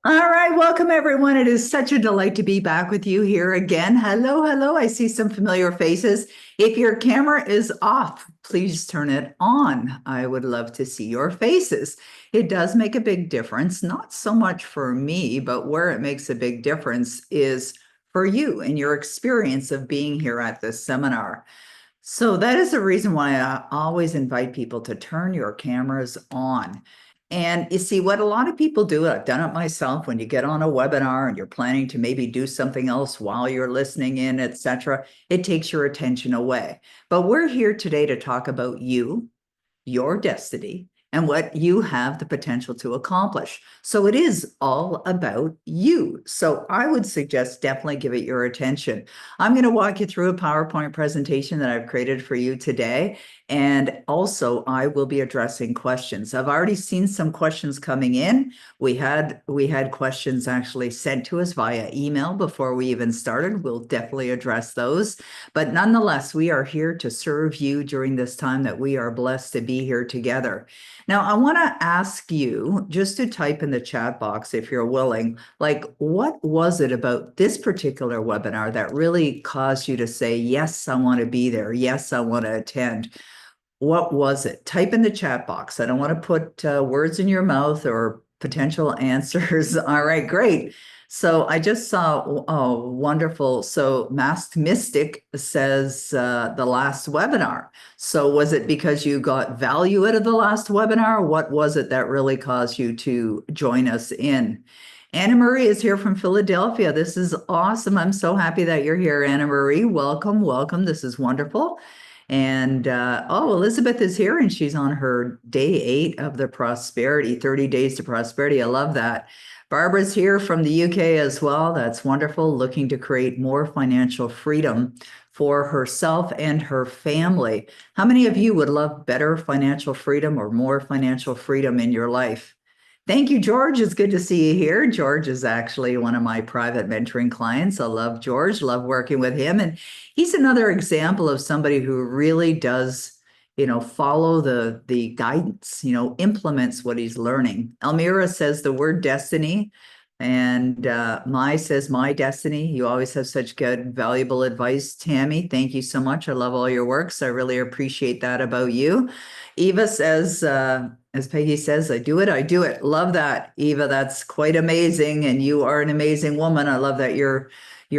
All right, welcome everyone. It is such a delight to be back with you here again. Hello, hello. I see some familiar faces. If your camera is off, please turn it on. I would love to see your faces. It does make a big difference, not so much for me, but where it makes a big difference is for you and your experience of being here at this seminar. So that is the reason why I always invite people to turn your cameras on. And you see, what a lot of people do, I've done it myself, when you get on a webinar and you're planning to maybe do something else while you're listening in, etc., it takes your attention away. But we're here today to talk about you, your destiny, and what you have the potential to accomplish. So it is all about you. So I would suggest definitely give it your attention. I'm going to walk you through a PowerPoint presentation that I've created for you today. And also I will be addressing questions. I've already seen some questions coming in. We had questions actually sent to us via email before we even started. We'll definitely address those. But nonetheless, we are here to serve you during this time that we are blessed to be here together. Now, I want to ask you just to type in the chat box if you're willing, like, what was it about this particular webinar that really caused you to say, yes, I want to be there. Yes, I want to attend. What was it? Type in the chat box. I don't want to put words in your mouth or potential answers. All right, great. So I just saw, oh, wonderful. So Masked Mystic says the last webinar. So was it because you got value out of the last webinar? What was it that really caused you to join us in? Anna Marie is here from Philadelphia. This is awesome. I'm so happy that you're here, Anna Marie. Welcome, welcome. This is wonderful. And oh, Elizabeth is here and she's on her day 8 of the prosperity, 30 days to prosperity. I love that. Barbara's here from the UK as well. That's wonderful. Looking to create more financial freedom for herself and her family. How many of you would love better financial freedom or more financial freedom in your life? Thank you, George. It's good to see you here. George is actually one of my private mentoring clients. I love George, love working with him. And he's another example of somebody who really does, follow the guidance, implements what he's learning. Almira says the word destiny, and Mai says my destiny. You always have such good, valuable advice, Tammy. Thank you so much. I love all your works. I really appreciate that about you. Eva says, as Peggy says, I do it, I do it. Love that, Eva. That's quite amazing. And you are an amazing woman. I love that you're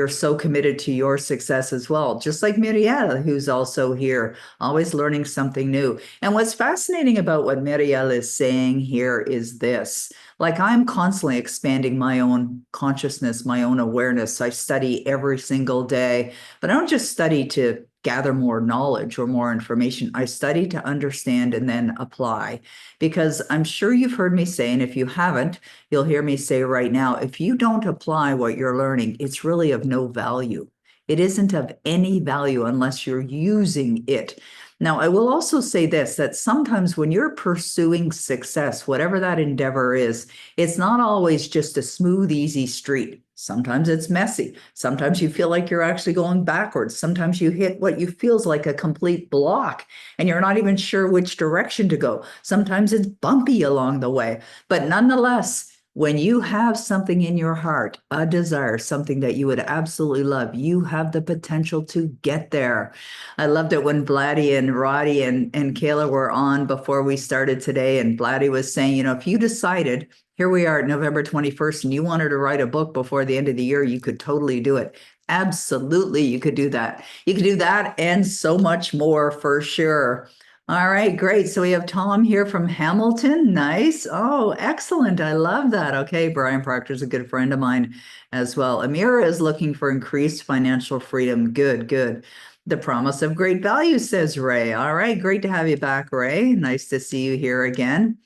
so committed to your success as well. Just like Mirielle, who's also here, always learning something new. And what's fascinating about what Mirielle is saying here is this. Like, I'm constantly expanding my own consciousness, my own awareness. I study every single day, but I don't just study to gather more knowledge or more information. I study to understand and then apply, because I'm sure you've heard me say, and if you haven't, you'll hear me say right now, if you don't apply what you're learning, it's really of no value. It isn't of any value unless you're using it. Now, I will also say this, that sometimes when you're pursuing success, whatever that endeavor is, it's not always just a smooth, easy street. Sometimes it's messy. Sometimes you feel like you're actually going backwards. Sometimes you hit what you feels like a complete block and you're not even sure which direction to go. Sometimes it's bumpy along the way. But nonetheless, when you have something in your heart, a desire, something that you would absolutely love, you have the potential to get there. I loved it when Vladdy and Roddy and Kayla were on before we started today. And Vladdy was saying, if you decided, here we are, November 21st, and you wanted to write a book before the end of the year, you could totally do it. Absolutely, you could do that. You could do that and so much more for sure. All right, great. So we have Tom here from Hamilton. Nice. Oh, excellent. I love that. Okay, Brian Proctor's a good friend of mine as well. Amira is looking for increased financial freedom. Good, good. The promise of great value, says Ray. All right, great to have you back, Ray. Nice to see you here again.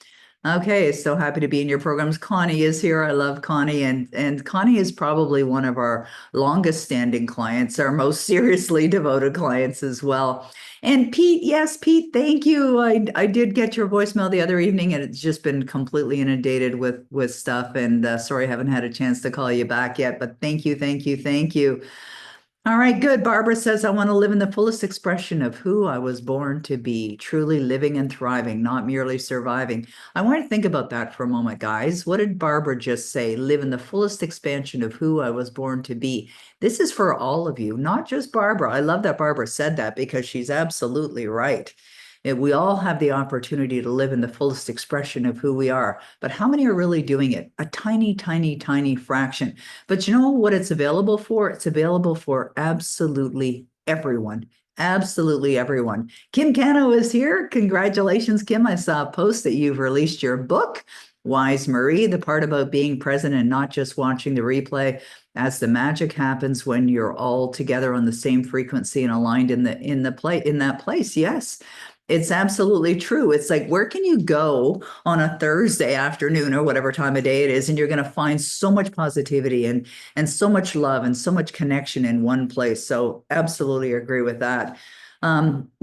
Okay, so happy to be in your programs. Connie is here. I love Connie, and Connie is probably one of our longest standing clients, our most seriously devoted clients as well. And Pete, yes, Pete, thank you. I did get your voicemail the other evening, and it's just been completely inundated with stuff. And sorry, I haven't had a chance to call you back yet, but thank you, thank you, thank you. All right, good. Barbara says, I want to live in the fullest expression of who I was born to be, truly living and thriving, not merely surviving. I want to think about that for a moment, guys. What did Barbara just say? Live in the fullest expansion of who I was born to be. This is for all of you, not just Barbara. I love that Barbara said that because she's absolutely right. We all have the opportunity to live in the fullest expression of who we are, but how many are really doing it? A tiny, tiny, tiny fraction. But you know what it's available for? It's available for absolutely everyone. Absolutely everyone. Kim Cano is here. Congratulations, Kim. I saw a post that you've released your book, Wise Marie, the part about being present and not just watching the replay, as the magic happens when you're all together on the same frequency and aligned in that place. Yes. It's absolutely true. It's like, where can you go on a Thursday afternoon or whatever time of day it is, and you're going to find so much positivity and so much love and so much connection in one place. So absolutely agree with that.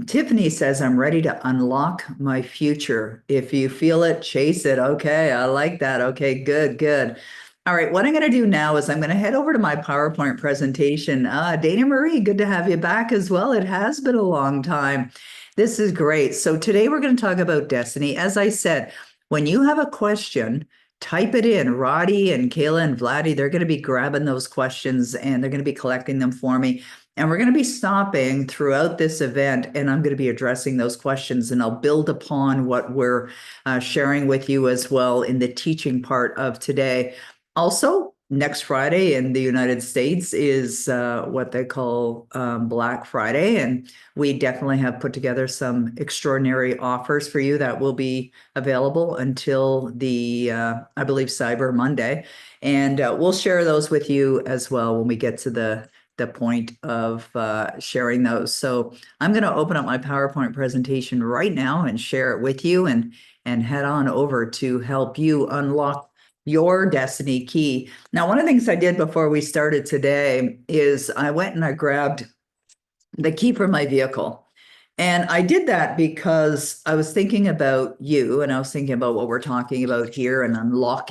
Tiffany says, I'm ready to unlock my future. If you feel it, chase it. Okay, I like that. Okay, good, good. All right, what I'm going to do now is I'm going to head over to my PowerPoint presentation. Dana Marie, good to have you back as well. It has been a long time. This is great. So today we're going to talk about destiny. As I said, when you have a question, type it in. Roddy and Kayla and Vladdy, they're going to be grabbing those questions and they're going to be collecting them for me. And we're going to be stopping throughout this event, and I'm going to be addressing those questions, and I'll build upon what we're sharing with you as well in the teaching part of today. Also, next Friday in the United States is what they call Black Friday, and we definitely have put together some extraordinary offers for you that will be available until the, I believe, Cyber Monday. And we'll share those with you as well when we get to the point of sharing those. So I'm going to open up my PowerPoint presentation right now and share it with you and head on over to help you unlock your destiny key. Now, one of the things I did before we started today is I went and I grabbed the key from my vehicle. And I did that because I was thinking about you and I was thinking about what we're talking about here and unlock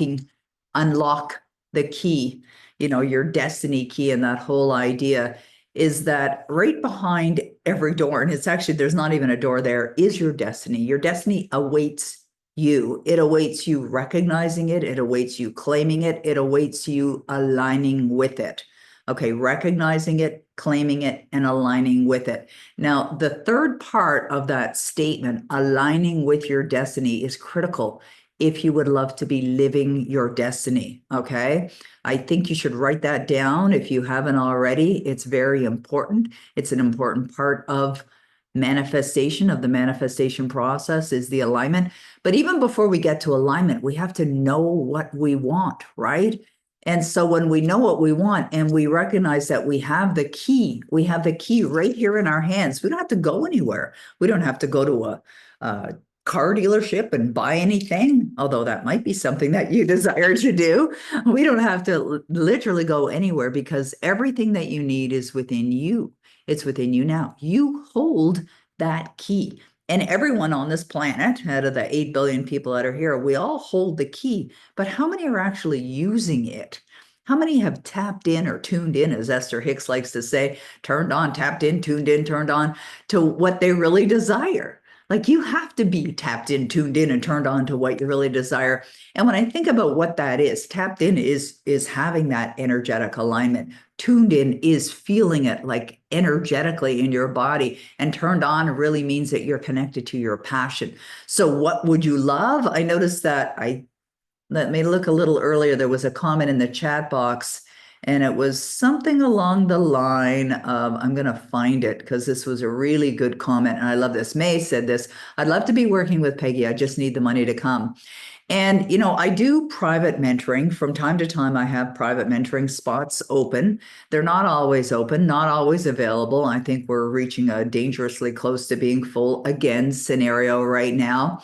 the key, your destiny key, and that whole idea is that right behind every door, and it's actually, there's not even a door there, is your destiny. Your destiny awaits you. It awaits you recognizing it. It awaits you claiming it. It awaits you aligning with it. Okay, recognizing it, claiming it, and aligning with it. Now, the third part of that statement, aligning with your destiny, is critical if you would love to be living your destiny. Okay, I think you should write that down if you haven't already. It's very important. It's an important part of manifestation, of the manifestation process, is the alignment. But even before we get to alignment, we have to know what we want, right? And so when we know what we want and we recognize that we have the key right here in our hands. We don't have to go anywhere. We don't have to go to a car dealership and buy anything, although that might be something that you desire to do. We don't have to literally go anywhere because everything that you need is within you. It's within you now. You hold that key. And everyone on this planet, out of the 8 billion people that are here, we all hold the key. But how many are actually using it? How many have tapped in or tuned in, as Esther Hicks likes to say, turned on, tapped in, tuned in, turned on to what they really desire? Like, you have to be tapped in, tuned in, and turned on to what you really desire. And when I think about what that is, tapped in is having that energetic alignment. Tuned in is feeling it like energetically in your body, and turned on really means that you're connected to your passion. So what would you love? I noticed that that made it look a little earlier. There was a comment in the chat box, and it was something along the line of, I'm going to find it because this was a really good comment. And I love this. May said this: I'd love to be working with Peggy. I just need the money to come. And, I do private mentoring. From time to time, I have private mentoring spots open. They're not always open, not always available. I think we're reaching a dangerously close to being full again scenario right now.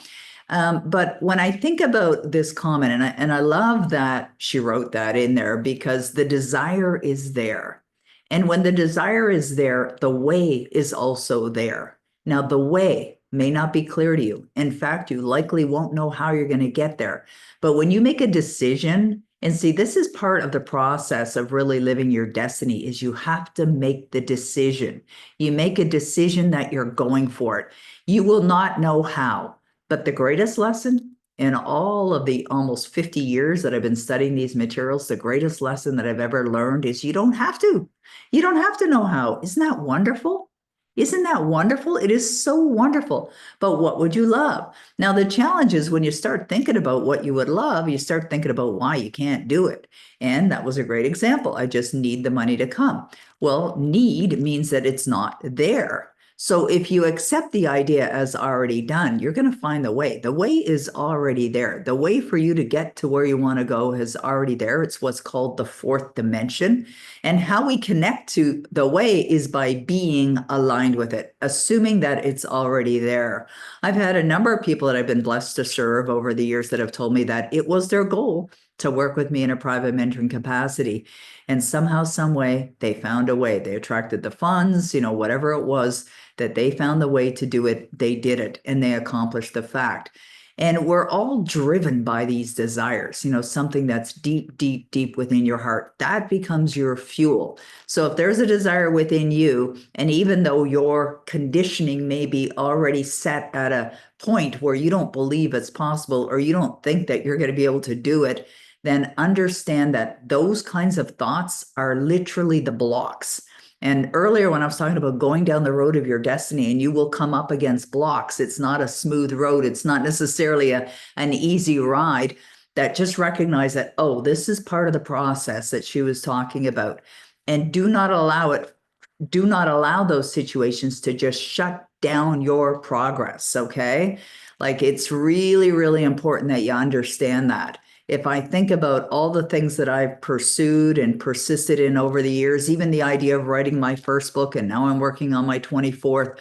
But when I think about this comment, and I love that she wrote that in there because the desire is there. And when the desire is there, the way is also there. Now, the way may not be clear to you. In fact, you likely won't know how you're going to get there. But when you make a decision And see, this is part of the process of really living your destiny is you have to make the decision. You make a decision that you're going for it. You will not know how, but the greatest lesson in all of the almost 50 years that I've been studying these materials, the greatest lesson that I've ever learned is you don't have to. You don't have to know how. Isn't that wonderful? Isn't that wonderful? It is so wonderful. But what would you love? Now, the challenge is when you start thinking about what you would love, you start thinking about why you can't do it. And that was a great example. I just need the money to come. Well, need means that it's not there. So if you accept the idea as already done, you're going to find the way. The way is already there. The way for you to get to where you want to go is already there. It's what's called the fourth dimension. And how we connect to the way is by being aligned with it, assuming that it's already there. I've had a number of people that I've been blessed to serve over the years that have told me that it was their goal to work with me in a private mentoring capacity. And somehow, some way, they found a way. They attracted the funds, whatever it was that they found the way to do it, they did it, and they accomplished the fact. And we're all driven by these desires, something that's deep, deep, deep within your heart. That becomes your fuel. So if there's a desire within you, and even though your conditioning may be already set at a point where you don't believe it's possible, or you don't think that you're going to be able to do it, then understand that those kinds of thoughts are literally the blocks. And earlier, when I was talking about going down the road of your destiny, and you will come up against blocks, it's not a smooth road. It's not necessarily an easy ride. That just recognize that, oh, this is part of the process that she was talking about. And do not allow those situations to just shut down your progress, okay? Like it's really, really important that you understand that. If I think about all the things that I've pursued and persisted in over the years, even the idea of writing my first book, and now I'm working on my 24th,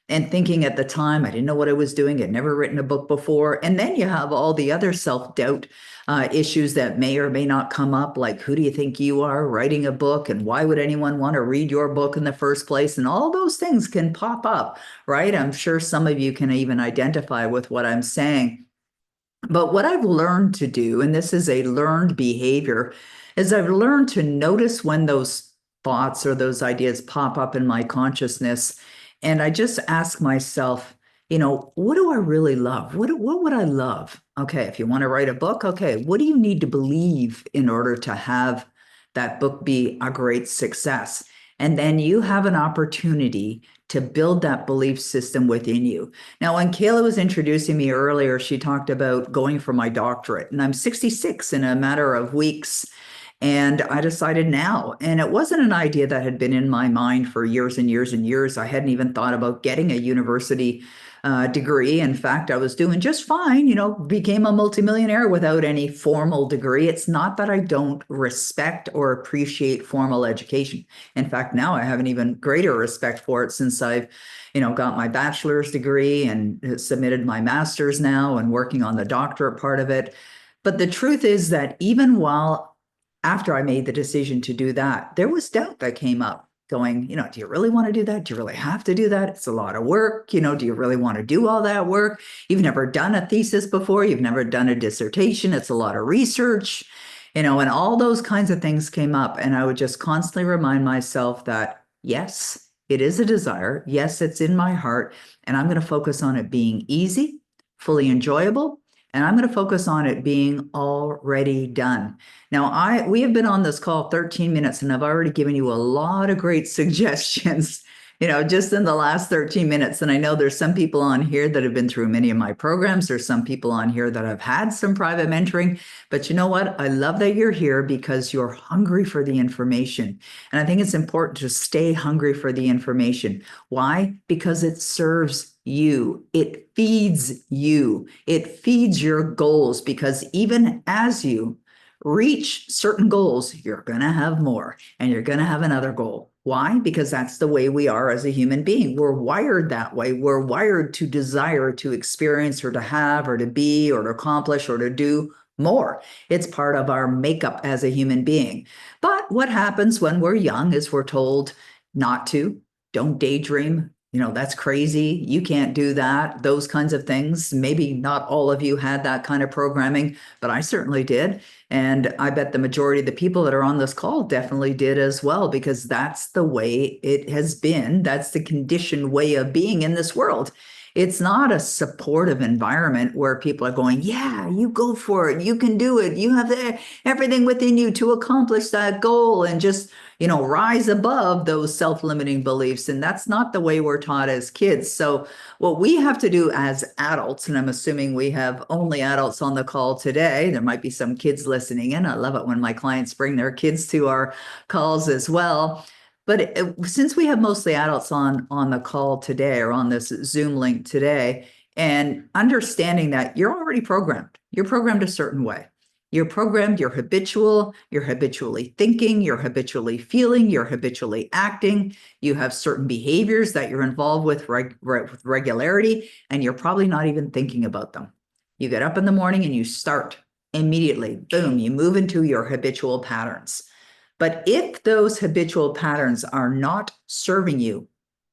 and thinking at the time, I didn't know what I was doing. I'd never written a book before. And then you have all the other self-doubt issues that may or may not come up, like who do you think you are writing a book? And why would anyone want to read your book in the first place? And all those things can pop up, right? I'm sure some of you can even identify with what I'm saying. But what I've learned to do, and this is a learned behavior, is I've learned to notice when those thoughts or those ideas pop up in my consciousness. And I just ask myself, what do I really love? What would I love? Okay, if you want to write a book, okay, what do you need to believe in order to have that book be a great success? And then you have an opportunity to build that belief system within you. Now, when Kayla was introducing me earlier, she talked about going for my doctorate, and I'm 66 in a matter of weeks. And I decided now, and it wasn't an idea that had been in my mind for years and years and years. I hadn't even thought about getting a university degree. In fact, I was doing just fine, became a multimillionaire without any formal degree. It's not that I don't respect or appreciate formal education. In fact, now I have an even greater respect for it since I've, got my bachelor's degree and submitted my master's now and working on the doctorate part of it. But the truth is that even after I made the decision to do that, there was doubt that came up going, do you really want to do that? Do you really have to do that? It's a lot of work. Do you really want to do all that work? You've never done a thesis before. You've never done a dissertation. It's a lot of research, and all those kinds of things came up. And I would just constantly remind myself that, yes, it is a desire. Yes, it's in my heart. And I'm going to focus on it being easy, fully enjoyable. And I'm going to focus on it being already done. Now, we have been on this call 13 minutes, and I've already given you a lot of great suggestions, just in the last 13 minutes. And I know there's some people on here that have been through many of my programs. There's some people on here that have had some private mentoring. But you know what? I love that you're here because you're hungry for the information. And I think it's important to stay hungry for the information. Why? Because it serves you. It feeds you. It feeds your goals, because even as you reach certain goals, you're going to have more, and you're going to have another goal. Why? Because that's the way we are as a human being. We're wired that way. We're wired to desire to experience or to have or to be or to accomplish or to do more. It's part of our makeup as a human being. But what happens when we're young is we're told not to, don't daydream, That's crazy. You can't do that. Those kinds of things. Maybe not all of you had that kind of programming, but I certainly did. And I bet the majority of the people that are on this call definitely did as well, because that's the way it has been. That's the conditioned way of being in this world. It's not a supportive environment where people are going, yeah, you go for it. You can do it. You have everything within you to accomplish that goal and just rise above those self-limiting beliefs. And that's not the way we're taught as kids. So what we have to do as adults, and I'm assuming we have only adults on the call today, there might be some kids listening in. I love it when my clients bring their kids to our calls as well. But since we have mostly adults on the call today or on this Zoom link today, and understanding that you're already programmed, you're programmed a certain way. You're programmed, you're habitual, you're habitually thinking, you're habitually feeling, you're habitually acting. You have certain behaviors that you're involved with with regularity, and you're probably not even thinking about them. You get up in the morning and you start immediately, boom, you move into your habitual patterns. But if those habitual patterns are not serving you,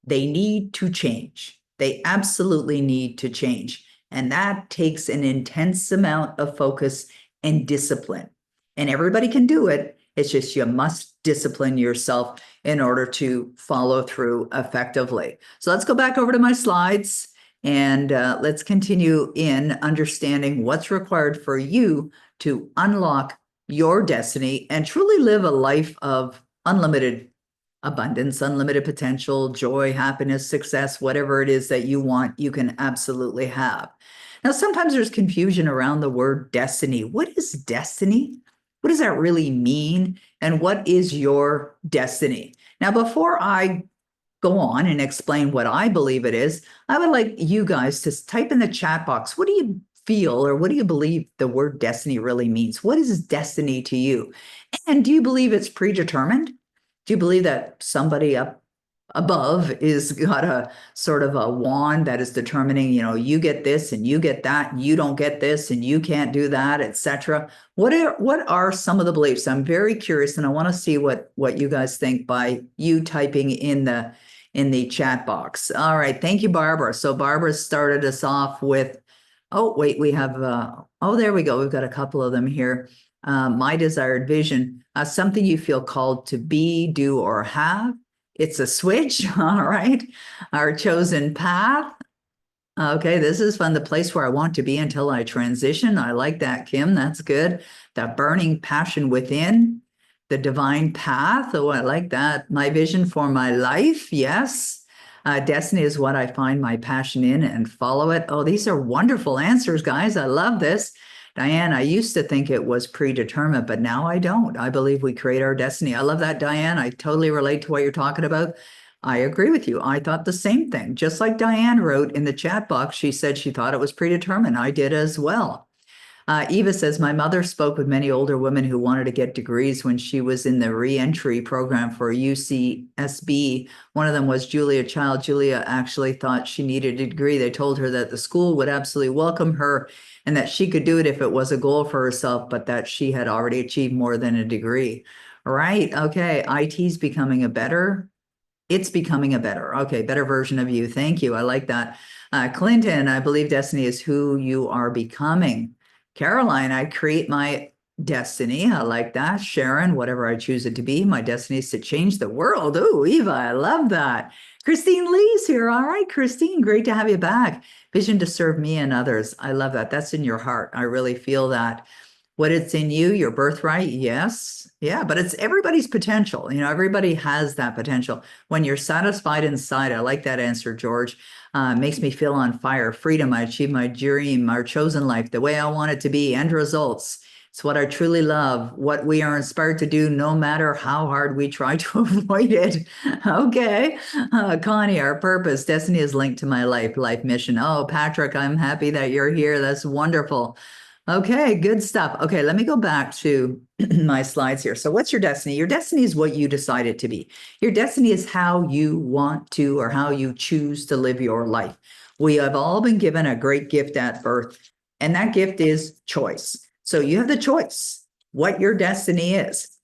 they need to change. They absolutely need to change. And that takes an intense amount of focus and discipline. And everybody can do it. It's just you must discipline yourself in order to follow through effectively. So let's go back over to my slides and let's continue in understanding what's required for you to unlock your destiny and truly live a life of unlimited abundance, unlimited potential, joy, happiness, success, whatever it is that you want, you can absolutely have. Now, sometimes there's confusion around the word destiny. What is destiny? What does that really mean? And what is your destiny? Now, before I go on and explain what I believe it is, I would like you guys to type in the chat box, what do you feel or what do you believe the word destiny really means? What is destiny to you? And do you believe it's predetermined? Do you believe that somebody up above is got a sort of a wand that is determining, you get this and you get that, and you don't get this and you can't do that, etc.? What are some of the beliefs? I'm very curious, and I want to see what you guys think by you typing in the chat box. All right, thank you, Barbara. So Barbara started us off with, oh wait, we have there we go. We've got a couple of them here. My desired vision, something you feel called to be, do, or have. It's a switch. All right. Our chosen path. Okay, this is fun. The place where I want to be until I transition. I like that, Kim. That's good. The burning passion within. The divine path. Oh, I like that. My vision for my life. Yes. Destiny is what I find my passion in and follow it. Oh, these are wonderful answers, guys. I love this. Diane, I used to think it was predetermined, but now I don't. I believe we create our destiny. I love that, Diane. I totally relate to what you're talking about. I agree with you. I thought the same thing. Just like Diane wrote in the chat box, she said she thought it was predetermined. I did as well. Eva says, my mother spoke with many older women who wanted to get degrees when she was in the re-entry program for UCSB. One of them was Julia Child. Julia actually thought she needed a degree. They told her that the school would absolutely welcome her and that she could do it if it was a goal for herself, but that she had already achieved more than a degree. Right. Okay. IT's becoming it's becoming a better version of you. Thank you. I like that. Clinton, I believe destiny is who you are becoming. Caroline, I create my destiny. I like that. Sharon, whatever I choose it to be, my destiny is to change the world. Oh, Eva, I love that. Christine Lee's here. All right, Christine, great to have you back. Vision to serve me and others. I love that. That's in your heart. I really feel that. What it's in you, your birthright, yes. Yeah, but it's everybody's potential. Everybody has that potential. When you're satisfied inside, I like that answer, George. Makes me feel on fire. Freedom, I achieve my dream, our chosen life, the way I want it to be, end results. It's what I truly love, what we are inspired to do, no matter how hard we try to avoid it. Okay. Connie, our purpose, destiny is linked to my life mission. Oh, Patrick, I'm happy that you're here. That's wonderful. Okay, good stuff. Okay, let me go back to my slides here. So what's your destiny? Your destiny is what you decide it to be. Your destiny is how you want to or how you choose to live your life. We have all been given a great gift at birth, and that gift is choice. So you have the choice what your destiny is.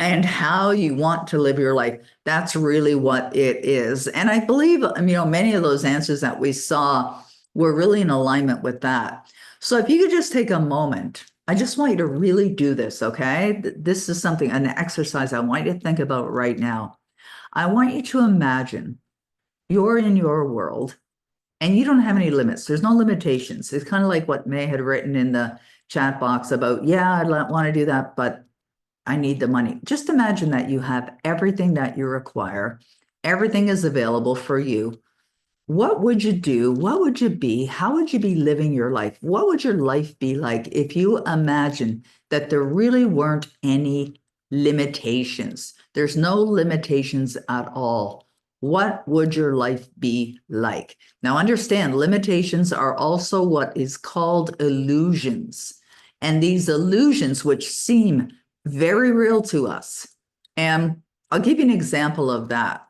and how you want to live your life. That's really what it is. And I believe, many of those answers that we saw were really in alignment with that. So if you could just take a moment, I just want you to really do this, okay? This is something, an exercise I want you to think about right now. I want you to imagine you're in your world and you don't have any limits. There's no limitations. It's kind of like what May had written in the chat box about, yeah, I want to do that, but I need the money. Just imagine that you have everything that you require. Everything is available for you. What would you do? What would you be? How would you be living your life? What would your life be like if you imagine that there really weren't any limitations? There's no limitations at all. What would your life be like? Now, understand, limitations are also what is called illusions. And these illusions, which seem very real to us. And I'll give you an example of that,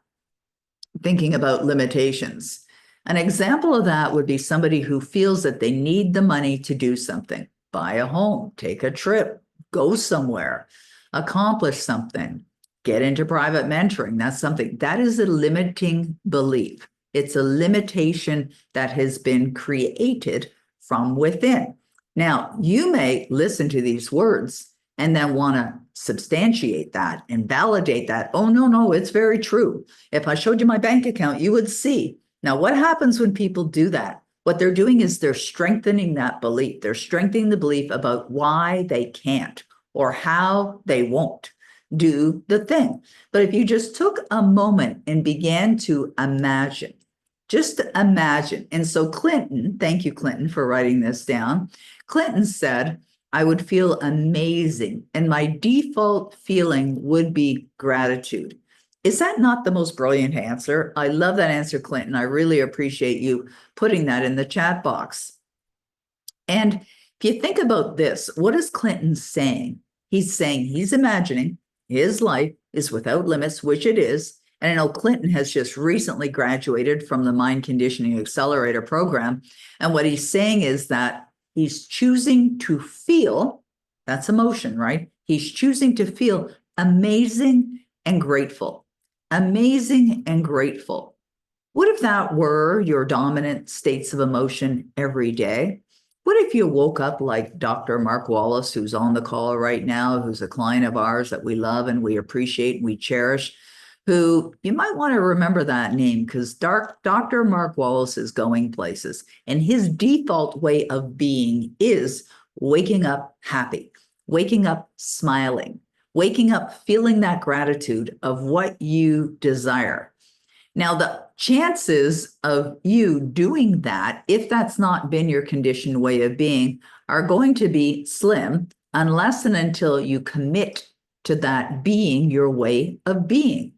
thinking about limitations. An example of that would be somebody who feels that they need the money to do something, buy a home, take a trip, go somewhere, accomplish something, get into private mentoring. That's something that is a limiting belief. It's a limitation that has been created from within. Now, you may listen to these words and then want to substantiate that and validate that. Oh, no, it's very true. If I showed you my bank account, you would see. Now, what happens when people do that? What they're doing is they're strengthening that belief. They're strengthening the belief about why they can't or how they won't do the thing. But if you just took a moment and began to imagine, just imagine. And so Clinton, thank you, Clinton, for writing this down. Clinton said, I would feel amazing. And my default feeling would be gratitude. Is that not the most brilliant answer? I love that answer, Clinton. I really appreciate you putting that in the chat box. And if you think about this, what is Clinton saying? He's saying he's imagining his life is without limits, which it is. And I know Clinton has just recently graduated from the Mind Conditioning Accelerator program. And what he's saying is that he's choosing to feel, that's emotion, right? He's choosing to feel amazing and grateful. Amazing and grateful. What if that were your dominant states of emotion every day? What if you woke up like Dr. Mark Wallace, who's on the call right now, who's a client of ours that we love and we appreciate and we cherish, who you might want to remember that name because Dr. Mark Wallace is going places. And his default way of being is waking up happy, waking up smiling, waking up feeling that gratitude of what you desire. Now, the chances of you doing that, if that's not been your conditioned way of being, are going to be slim unless and until you commit to that being your way of being.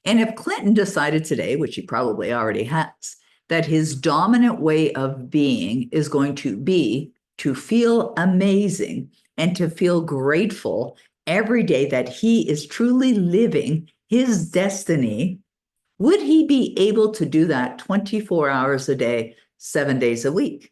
And if Clinton decided today, which he probably already has, that his dominant way of being is going to be to feel amazing and to feel grateful every day that he is truly living his destiny, would he be able to do that 24 hours a day, 7 days a week?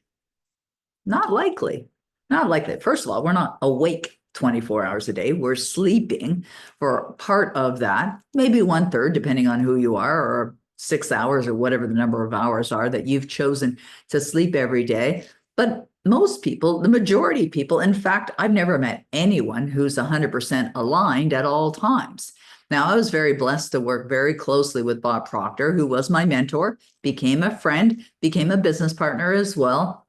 Not likely. Not likely. First of all, we're not awake 24 hours a day. We're sleeping for part of that, maybe 1/3, depending on who you are, or 6 hours or whatever the number of hours are that you've chosen to sleep every day. But most people, the majority of people, in fact, I've never met anyone who's 100% aligned at all times. Now, I was very blessed to work very closely with Bob Proctor, who was my mentor, became a friend, became a business partner as well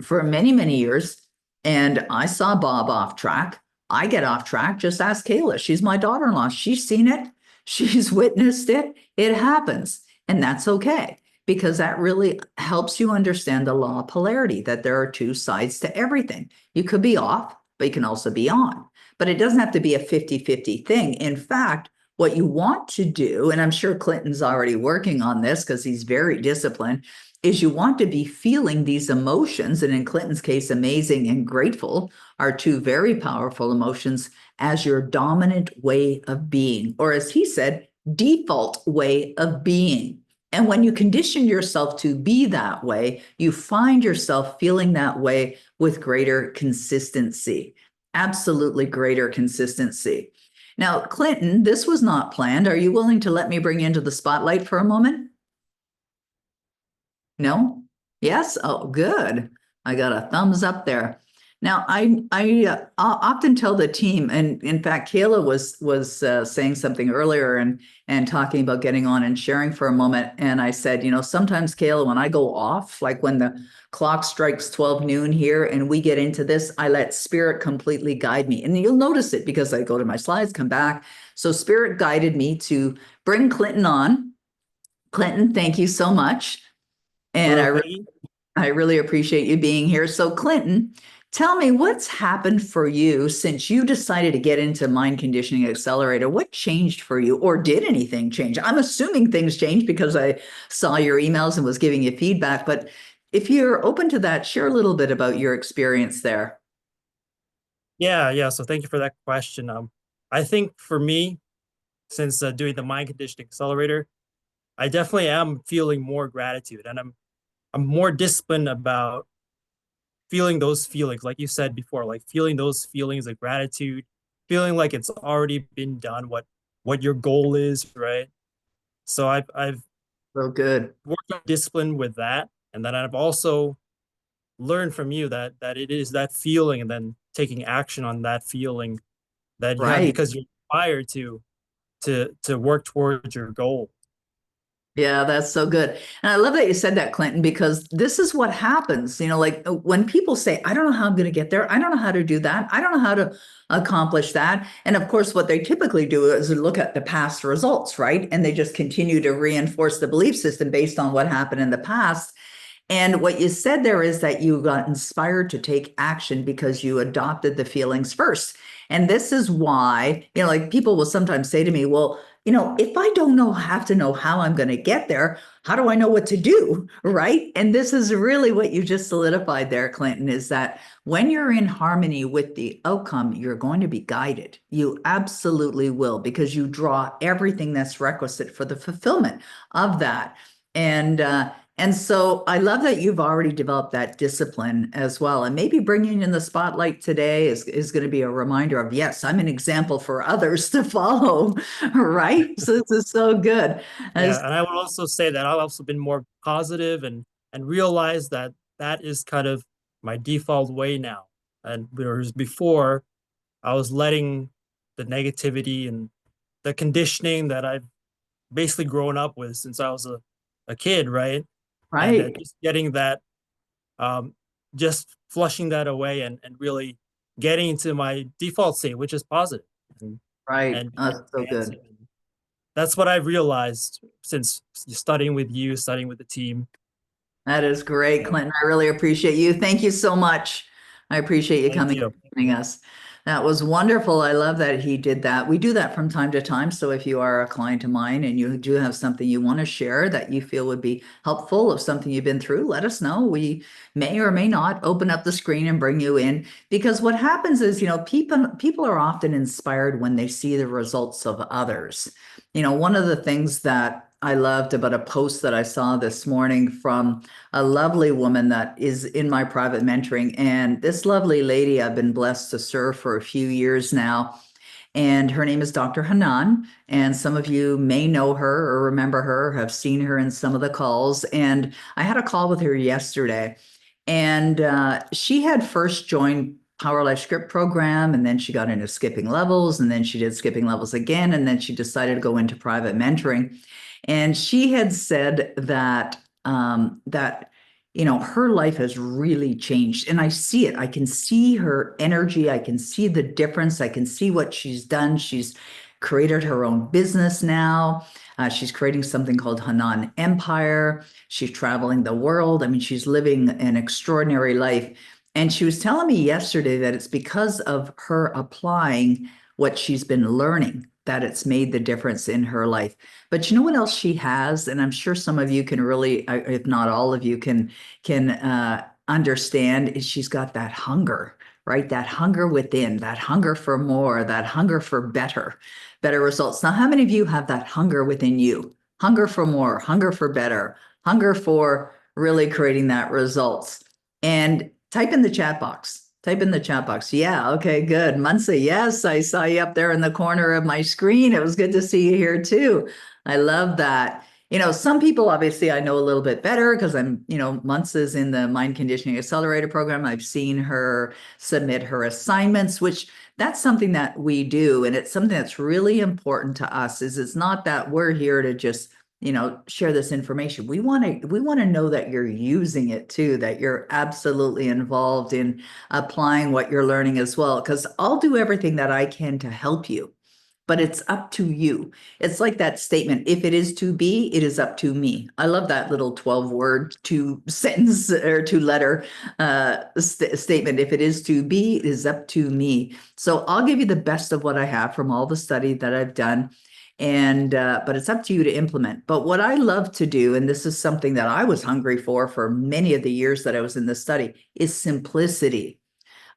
for many, many years. And I saw Bob off track. I get off track. Just ask Kayla. She's my daughter-in-law. She's seen it. She's witnessed it. It happens. And that's okay, because that really helps you understand the law of polarity, that there are two sides to everything. You could be off, but you can also be on. But it doesn't have to be a 50-50 thing. In fact, what you want to do, and I'm sure Clinton's already working on this because he's very disciplined, is you want to be feeling these emotions. And in Clinton's case, amazing and grateful are two very powerful emotions as your dominant way of being, or as he said, default way of being. And when you condition yourself to be that way, you find yourself feeling that way with greater consistency. Absolutely greater consistency. Now, Clinton, this was not planned. Are you willing to let me bring you into the spotlight for a moment? No? Yes? Oh, good. I got a thumbs up there. Now, I often tell the team, and in fact, Kayla was saying something earlier and talking about getting on and sharing for a moment. And I said, sometimes Kayla, when I go off, like when the clock strikes 12 noon here and we get into this, I let spirit completely guide me. And you'll notice it because I go to my slides, come back. So spirit guided me to bring Clinton on. Clinton, thank you so much. And Hello, Peggy. I really appreciate you being here. So, Clinton, tell me what's happened for you since you decided to get into Mind Conditioning Accelerator. What changed for you, or did anything change? I'm assuming things changed because I saw your emails and was giving you feedback. But if you're open to that, share a little bit about your experience there. Yeah. So thank you for that question. I think for me, since doing the mind conditioning accelerator, I definitely am feeling more gratitude, and I'm more disciplined about feeling those feelings, like you said before, like feeling those feelings of gratitude, feeling like it's already been done, what your goal is, right? So I've So good. worked on discipline with that, and then I've also learned from you that it is that feeling, and then taking action on that feeling that you have Right. because you're inspired to work towards your goal. Yeah, that's so good. And I love that you said that, Clinton, because this is what happens. Like when people say, I don't know how I'm going to get there. I don't know how to do that. I don't know how to accomplish that. And of course, what they typically do is look at the past results, right? And they just continue to reinforce the belief system based on what happened in the past. And what you said there is that you got inspired to take action because you adopted the feelings first. And this is why, like people will sometimes say to me, well, if I don't have to know how I'm going to get there, how do I know what to do? Right. And this is really what you just solidified there, Clinton, is that when you're in harmony with the outcome, you're going to be guided. You absolutely will, because you draw everything that's requisite for the fulfillment of that. And so I love that you've already developed that discipline as well. And maybe bringing in the spotlight today is going to be a reminder of, yes, I'm an example for others to follow, right? So this is so good. Yeah, As, and I would also say that I've also been more positive and realize that that is kind of my default way now. And whereas before, I was letting the negativity and the conditioning that I've basically grown up with since I was a kid, right? And right, just getting that, um, just flushing that away and really getting into my default state, which is positive and, right. and being That's so expansive. good. And that's what I've realized since studying with you, studying with the team. That is great, So Clinton. I really appreciate you. Thank you so much. I appreciate you thank coming and you. joining us. That was wonderful. I love that he did that. We do that from time to time. So if you are a client of mine and you do have something you want to share that you feel would be helpful of something you've been through, let us know. We may or may not open up the screen and bring you in, because what happens is, people are often inspired when they see the results of others. One of the things that I loved about a post that I saw this morning from a lovely woman that is in my private mentoring. And this lovely lady I've been blessed to serve for a few years now. And her name is Dr. Hanan. And some of you may know her or remember her, have seen her in some of the calls. And I had a call with her yesterday. And she had first joined Power Life Script program, and then she got into skipping levels, and then she did skipping levels again, and then she decided to go into private mentoring. And she had said that her life has really changed, and I see it. I can see her energy. I can see the difference. I can see what she's done. She's created her own business now. She's creating something called Hanan Empire. She's traveling the world. I mean, she's living an extraordinary life. And she was telling me yesterday that it's because of her applying what she's been learning that it's made the difference in her life. But you know what else she has? And I'm sure some of you can really, if not all of you can understand, is she's got that hunger, right? That hunger within, that hunger for more, that hunger for better results. Now, how many of you have that hunger within you? Hunger for more, hunger for better, hunger for really creating that results. And type in the chat box. Type in the chat box. Yeah, okay, good. Muncie, yes, I saw you up there in the corner of my screen. It was good to see you here too. I love that. Some people obviously I know a little bit better because Muntz is in the Mind Conditioning Accelerator program. I've seen her submit her assignments, which that's something that we do. And it's something that's really important to us is it's not that we're here to just share this information. We want to know that you're using it too, that you're absolutely involved in applying what you're learning as well, because I'll do everything that I can to help you, but it's up to you. It's like that statement, if it is to be, it is up to me. I love that little 12-word, two sentence or two letter statement. If it is to be, it is up to me. So I'll give you the best of what I have from all the study that I've done. And but it's up to you to implement. But what I love to do, and this is something that I was hungry for many of the years that I was in the study, is simplicity.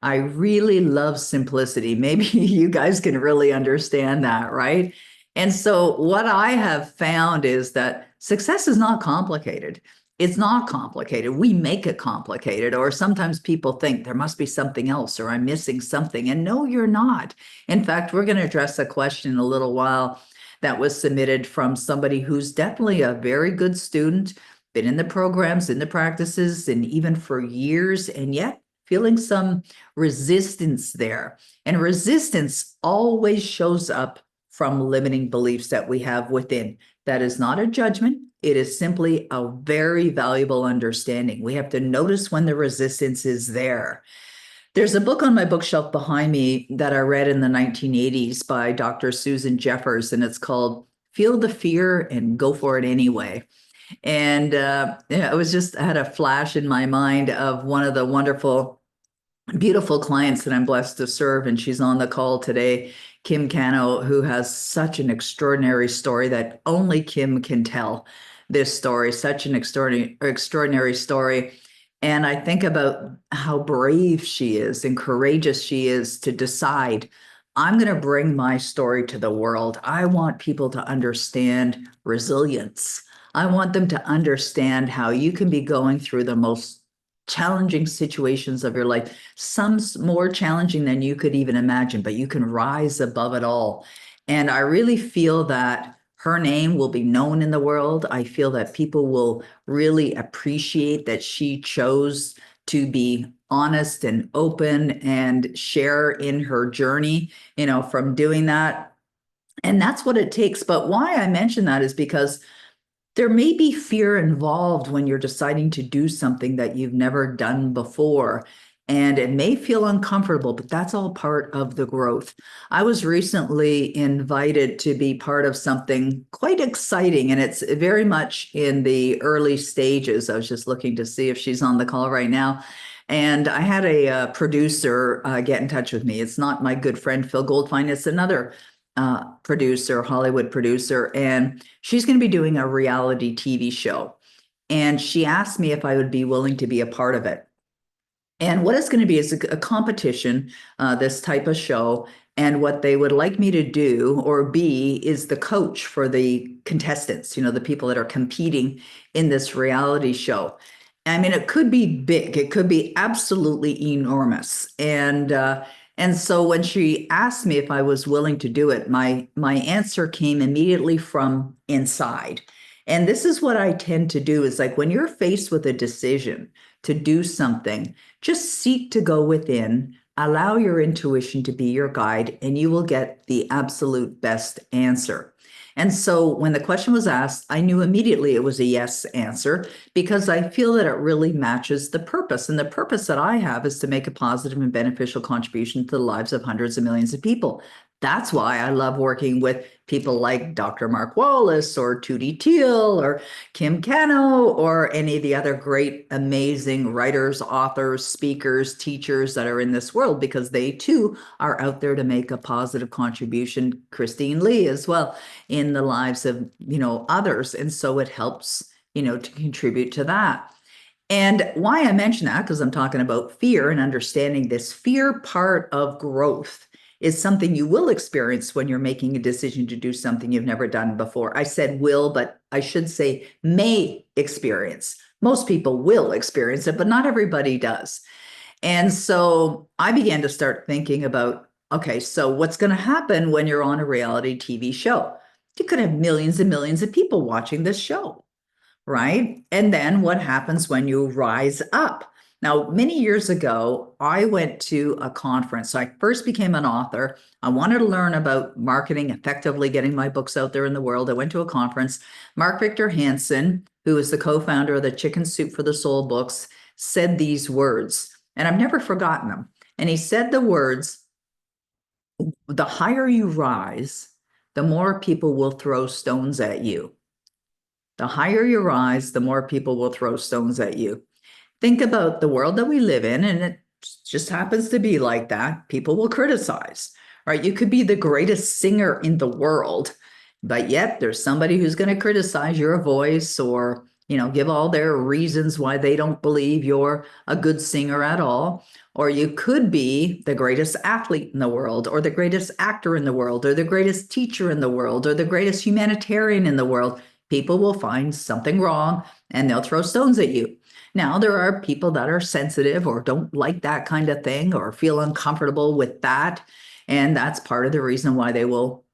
I really love simplicity. Maybe you guys can really understand that, right? And so what I have found is that success is not complicated. It's not complicated. We make it complicated, or sometimes people think there must be something else, or I'm missing something. And no, you're not. In fact, we're going to address a question in a little while that was submitted from somebody who's definitely a very good student, been in the programs, in the practices, and even for years, and yet feeling some resistance there. And resistance always shows up from limiting beliefs that we have within. That is not a judgment. It is simply a very valuable understanding. We have to notice when the resistance is there. There's a book on my bookshelf behind me that I read in the 1980s by Dr. Susan Jeffers, and it's called Feel the Fear and Go for It Anyway. And yeah, I had a flash in my mind of one of the wonderful, beautiful clients that I'm blessed to serve. And she's on the call today, Kim Cano, who has such an extraordinary story that only Kim can tell this story, such an extraordinary story. And I think about how brave she is and courageous she is to decide, I'm going to bring my story to the world. I want people to understand resilience. I want them to understand how you can be going through the most challenging situations of your life, some more challenging than you could even imagine, but you can rise above it all. And I really feel that her name will be known in the world. I feel that people will really appreciate that she chose to be honest and open and share in her journey, from doing that. And that's what it takes. But why I mention that is because there may be fear involved when you're deciding to do something that you've never done before. And it may feel uncomfortable, but that's all part of the growth. I was recently invited to be part of something quite exciting, and it's very much in the early stages. I was just looking to see if she's on the call right now. And I had a producer get in touch with me. It's not my good friend, Phil Goldfine. It's another producer, Hollywood producer, and she's going to be doing a reality TV show. And she asked me if I would be willing to be a part of it. And what it's going to be is a competition, this type of show. And what they would like me to do or be is the coach for the contestants, the people that are competing in this reality show. I mean, it could be big. It could be absolutely enormous. And so when she asked me if I was willing to do it, my answer came immediately from inside. And this is what I tend to do is like when you're faced with a decision to do something, just seek to go within, allow your intuition to be your guide, and you will get the absolute best answer. And so when the question was asked, I knew immediately it was a yes answer because I feel that it really matches the purpose. And the purpose that I have is to make a positive and beneficial contribution to the lives of hundreds of millions of people. That's why I love working with people like Dr. Mark Wallace or Tootie Teal or Kim Cano or any of the other great, amazing writers, authors, speakers, teachers that are in this world, because they too are out there to make a positive contribution. Christine Lee as well in the lives of, others. And so it helps, to contribute to that. And why I mention that, because I'm talking about fear and understanding this fear part of growth is something you will experience when you're making a decision to do something you've never done before. I said will, but I should say may experience. Most people will experience it, but not everybody does. And so I began to start thinking about, okay, so what's going to happen when you're on a reality TV show? You could have millions and millions of people watching this show, right? And then what happens when you rise up? Now, many years ago, I went to a conference. So I first became an author. I wanted to learn about marketing, effectively getting my books out there in the world. I went to a conference. Mark Victor Hansen, who is the co-founder of the Chicken Soup for the Soul books, said these words, and I've never forgotten them. And he said the words, the higher you rise, the more people will throw stones at you. The higher you rise, the more people will throw stones at you. Think about the world that we live in, and it just happens to be like that. People will criticize, right? You could be the greatest singer in the world, but yet there's somebody who's going to criticize your voice or, give all their reasons why they don't believe you're a good singer at all. Or you could be the greatest athlete in the world, or the greatest actor in the world, or the greatest teacher in the world, or the greatest humanitarian in the world. People will find something wrong and they'll throw stones at you. Now, there are people that are sensitive or don't like that kind of thing or feel uncomfortable with that. And that's part of the reason why they will,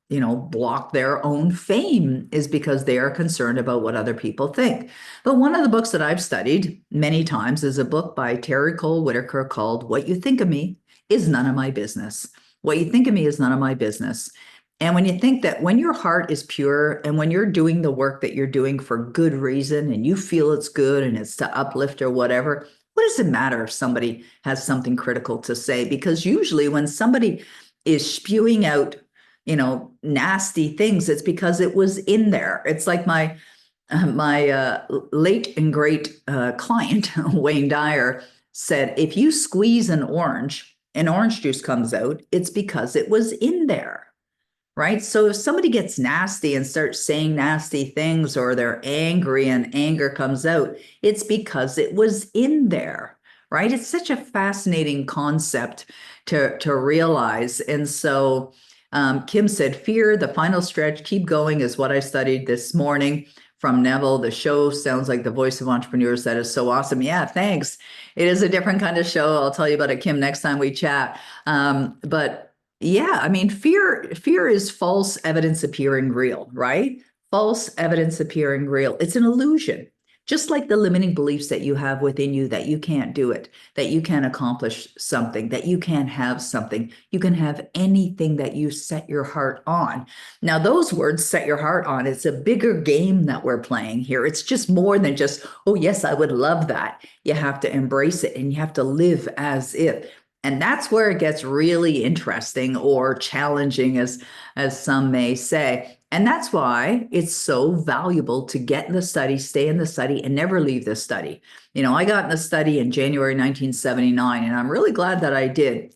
block their own fame, is because they are concerned about what other people think. But one of the books that I've studied many times is a book by Terry Cole Whitaker called What You Think of Me Is None of My Business. What you think of me is none of my business. And when you think that when your heart is pure and when you're doing the work that you're doing for good reason and you feel it's good and it's to uplift or whatever, what does it matter if somebody has something critical to say? Because usually when somebody is spewing out, nasty things, it's because it was in there. It's like my late and great client, Wayne Dyer, said, if you squeeze an orange and orange juice comes out, it's because it was in there. Right. So if somebody gets nasty and starts saying nasty things, or they're angry and anger comes out, it's because it was in there. Right. It's such a fascinating concept to realize. And so Kim said, fear, the final stretch, keep going is what I studied this morning from Neville. The show sounds like the voice of entrepreneurs. That is so awesome. Yeah, thanks. It is a different kind of show. I'll tell you about it, Kim, next time we chat. But yeah, I mean, fear is false evidence appearing real, right? False evidence appearing real. It's an illusion. Just like the limiting beliefs that you have within you that you can't do it, that you can't accomplish something, that you can't have something. You can have anything that you set your heart on. Now, those words, set your heart on, it's a bigger game that we're playing here. It's just more than just, oh, yes, I would love that. You have to embrace it and you have to live as if. And that's where it gets really interesting or challenging, as some may say. And that's why it's so valuable to get in the study, stay in the study, and never leave the study. I got in the study in January 1979, and I'm really glad that I did,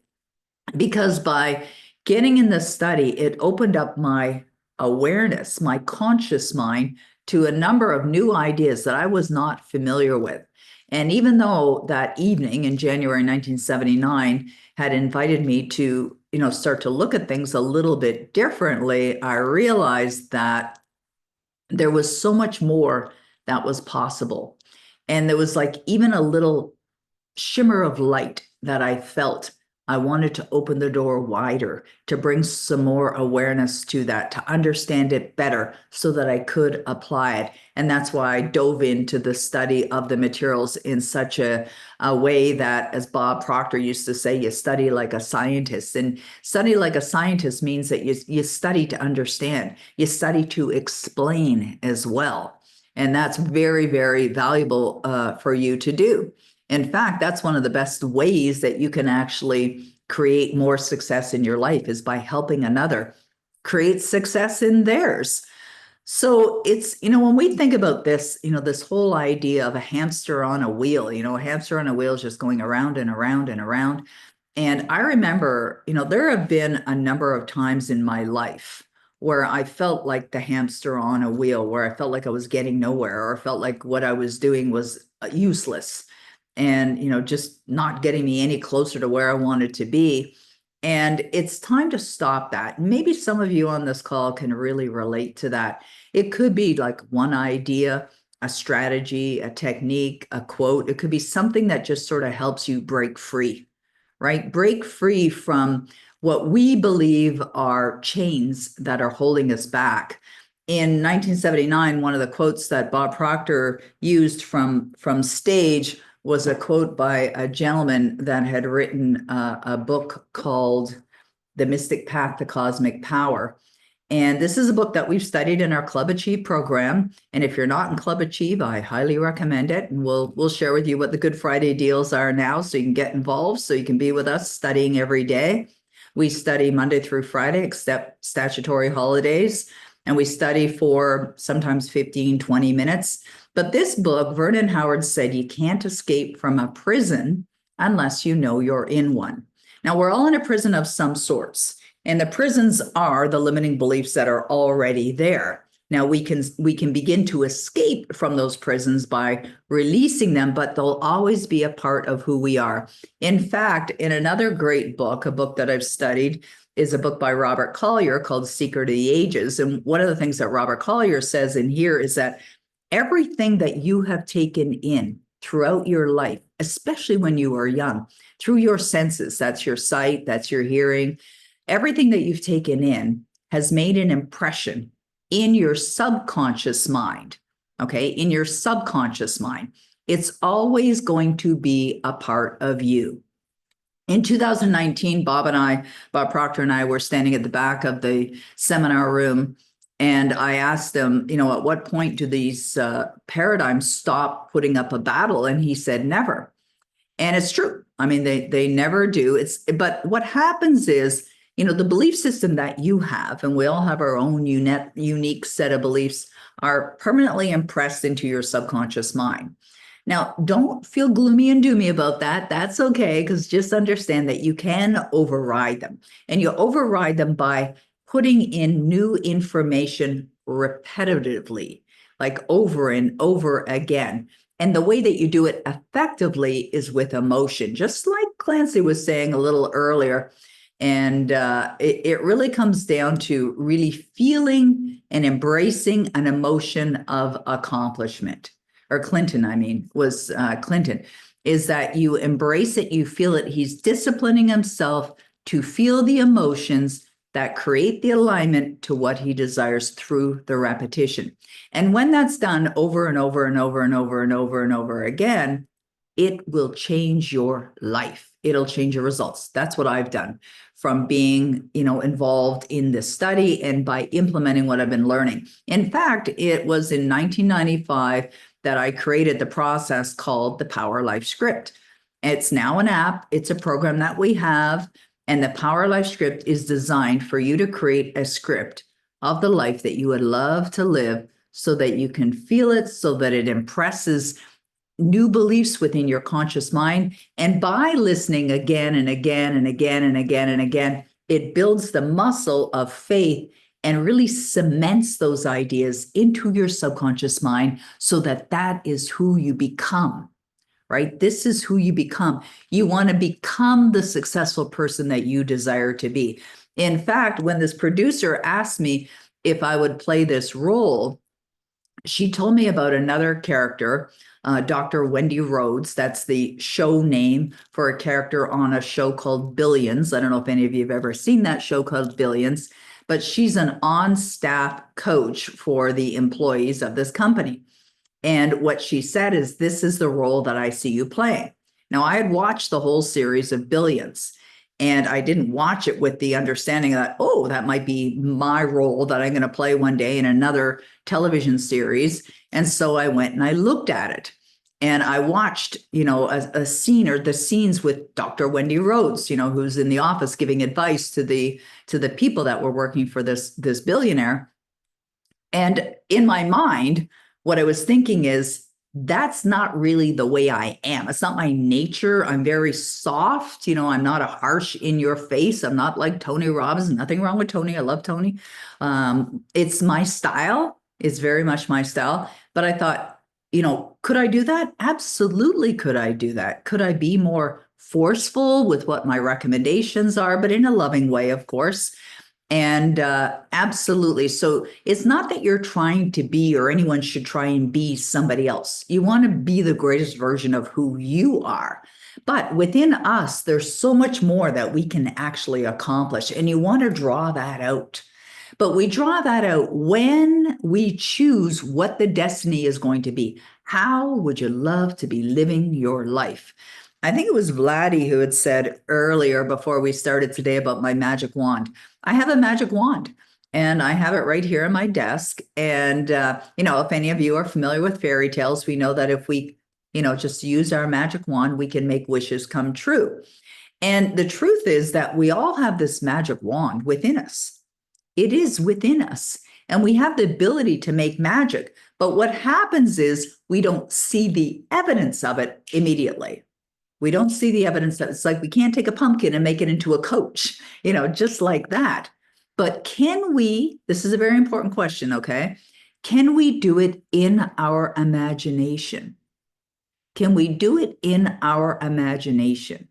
because by getting in the study, it opened up my awareness, my conscious mind, to a number of new ideas that I was not familiar with. And even though that evening in January 1979 had invited me to, start to look at things a little bit differently, I realized that there was so much more that was possible. And there was like even a little shimmer of light that I felt. I wanted to open the door wider, to bring some more awareness to that, to understand it better so that I could apply it. And that's why I dove into the study of the materials in such a way that, as Bob Proctor used to say, you study like a scientist. And study like a scientist means that you study to understand, you study to explain as well. And that's very, very valuable for you to do. In fact, that's one of the best ways that you can actually create more success in your life, is by helping another create success in theirs. So it's, when we think about this, this whole idea of a hamster on a wheel, a hamster on a wheel is just going around and around and around. And I remember, there have been a number of times in my life where I felt like the hamster on a wheel, where I felt like I was getting nowhere, or felt like what I was doing was useless and, just not getting me any closer to where I wanted to be. And it's time to stop that. Maybe some of you on this call can really relate to that. It could be like one idea, a strategy, a technique, a quote. It could be something that just sort of helps you break free, right? Break free from what we believe are chains that are holding us back. In 1979, one of the quotes that Bob Proctor used from stage was a quote by a gentleman that had written a book called The Mystic Path to Cosmic Power. And this is a book that we've studied in our Club Achieve program. And if you're not in Club Achieve, I highly recommend it. And we'll share with you what the Good Friday deals are now so you can get involved, so you can be with us studying every day. We study Monday through Friday, except statutory holidays. And we study for sometimes 15, 20 minutes. But this book, Vernon Howard said, you can't escape from a prison unless you know you're in one. Now, we're all in a prison of some sorts. And the prisons are the limiting beliefs that are already there. Now we can begin to escape from those prisons by releasing them, but they'll always be a part of who we are. In fact, in another great book, a book that I've studied, is a book by Robert Collier called Secret of the Ages. And one of the things that Robert Collier says in here is that everything that you have taken in throughout your life, especially when you are young, through your senses, that's your sight, that's your hearing, everything that you've taken in has made an impression in your subconscious mind, okay? In your subconscious mind. It's always going to be a part of you. In 2019, Bob Proctor and I were standing at the back of the seminar room, and I asked him, at what point do these paradigms stop putting up a battle? And he said, never. And it's true. I mean, they never do. But what happens is, the belief system that you have, and we all have our own unique set of beliefs, are permanently impressed into your subconscious mind. Now, don't feel gloomy and doomy about that. That's okay, because just understand that you can override them. And you override them by putting in new information repetitively, like over and over again. And the way that you do it effectively is with emotion, just like Clancy was saying a little earlier. And it really comes down to really feeling and embracing an emotion of accomplishment. Or Clinton, Clinton, is that you embrace it, you feel it. He's disciplining himself to feel the emotions that create the alignment to what he desires through the repetition. And when that's done over and over and over and over and over and over again, it will change your life. It'll change your results. That's what I've done from being, involved in this study and by implementing what I've been learning. In fact, it was in 1995 that I created the process called the Power Life Script. It's now an app. It's a program that we have. And the Power Life Script is designed for you to create a script of the life that you would love to live so that you can feel it, so that it impresses new beliefs within your conscious mind. And by listening again and again and again and again and again, it builds the muscle of faith and really cements those ideas into your subconscious mind so that that is who you become, right? This is who you become. You want to become the successful person that you desire to be. In fact, when this producer asked me if I would play this role, she told me about another character, Dr. Wendy Rhodes. That's the show name for a character on a show called Billions. I don't know if any of you have ever seen that show called Billions, but she's an on-staff coach for the employees of this company. And what she said is, this is the role that I see you playing. Now, I had watched the whole series of Billions, and I didn't watch it with the understanding that, oh, that might be my role that I'm going to play one day in another television series. And so I went and I looked at it. And I watched, a scene or the scenes with Dr. Wendy Rhodes, who's in the office giving advice to the people that were working for this billionaire. And in my mind, what I was thinking is, that's not really the way I am. It's not my nature. I'm very soft. I'm not a harsh in your face. I'm not like Tony Robbins. Nothing wrong with Tony. I love Tony. It's my style. It's very much my style. But I thought, could I do that? Absolutely. Could I do that? Could I be more forceful with what my recommendations are, but in a loving way, of course? And absolutely. So it's not that you're trying to be, or anyone should try and be somebody else. You want to be the greatest version of who you are. But within us, there's so much more that we can actually accomplish. And you want to draw that out. But we draw that out when we choose what the destiny is going to be. How would you love to be living your life? I think it was Vladdy who had said earlier before we started today about my magic wand. I have a magic wand and I have it right here on my desk. And, if any of you are familiar with fairy tales, we know that if we, just use our magic wand, we can make wishes come true. And the truth is that we all have this magic wand within us. It is within us. And we have the ability to make magic. But what happens is we don't see the evidence of it immediately. We don't see the evidence that it's like we can't take a pumpkin and make it into a coach, just like that. But can we, this is a very important question, okay? Can we do it in our imagination? Can we do it in our imagination?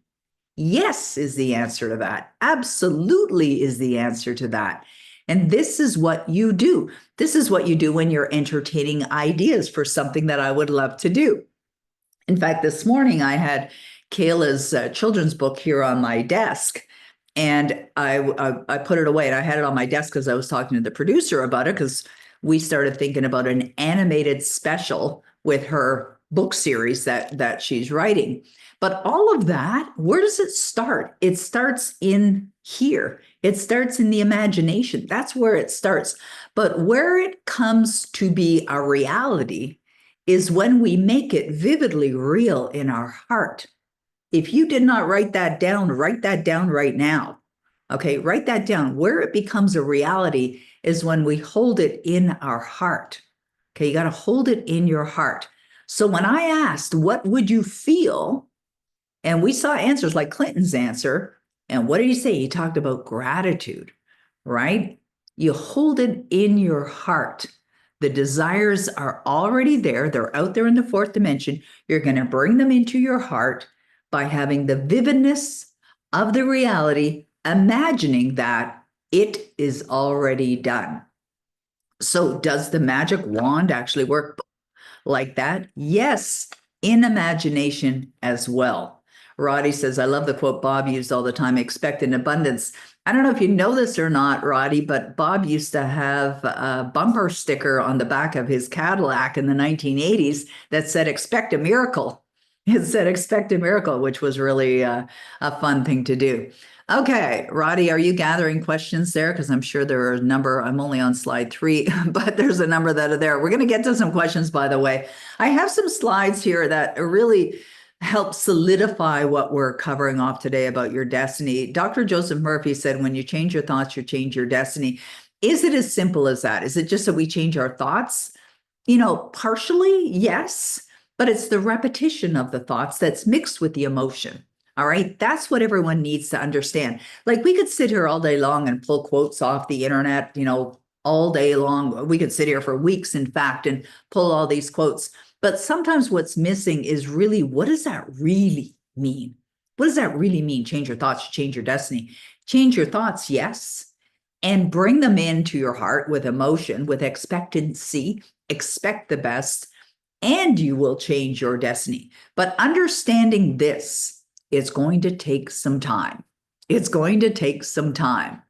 Yes, is the answer to that. Absolutely is the answer to that. And this is what you do. This is what you do when you're entertaining ideas for something that I would love to do. In fact, this morning I had Kayla's children's book here on my desk, and I put it away, and I had it on my desk because I was talking to the producer about it, because we started thinking about an animated special with her book series that she's writing. But all of that, where does it start? It starts in here. It starts in the imagination. That's where it starts. But where it comes to be a reality is when we make it vividly real in our heart. If you did not write that down right now. Okay, write that down. Where it becomes a reality is when we hold it in our heart. Okay, you got to hold it in your heart. So when I asked, what would you feel? And we saw answers like Clinton's answer. And what did he say? He talked about gratitude, right? You hold it in your heart. The desires are already there. They're out there in the fourth dimension. You're going to bring them into your heart by having the vividness of the reality, imagining that it is already done. So, does the magic wand actually work like that? Yes, in imagination as well. Roddy says, I love the quote Bob used all the time, expect an abundance. I don't know if you know this or not, Roddy, but Bob used to have a bumper sticker on the back of his Cadillac in the 1980s that said, expect a miracle. It said, expect a miracle, which was really a fun thing to do. Okay, Roddy, are you gathering questions there? Because I'm sure there are a number. I'm only on slide 3, but there's a number that are there. We're going to get to some questions, by the way. I have some slides here that really help solidify what we're covering off today about your destiny. Dr. Joseph Murphy said, when you change your thoughts, you change your destiny. Is it as simple as that? Is it just that we change our thoughts? Partially, yes, but it's the repetition of the thoughts that's mixed with the emotion. All right. That's what everyone needs to understand. Like, we could sit here all day long and pull quotes off the internet, all day long. We could sit here for weeks, in fact, and pull all these quotes. But sometimes what's missing is really, what does that really mean? What does that really mean? Change your thoughts, change your destiny. Change your thoughts, yes, and bring them into your heart with emotion, with expectancy. Expect the best, and you will change your destiny. But understanding this, it's going to take some time. It's going to take some time.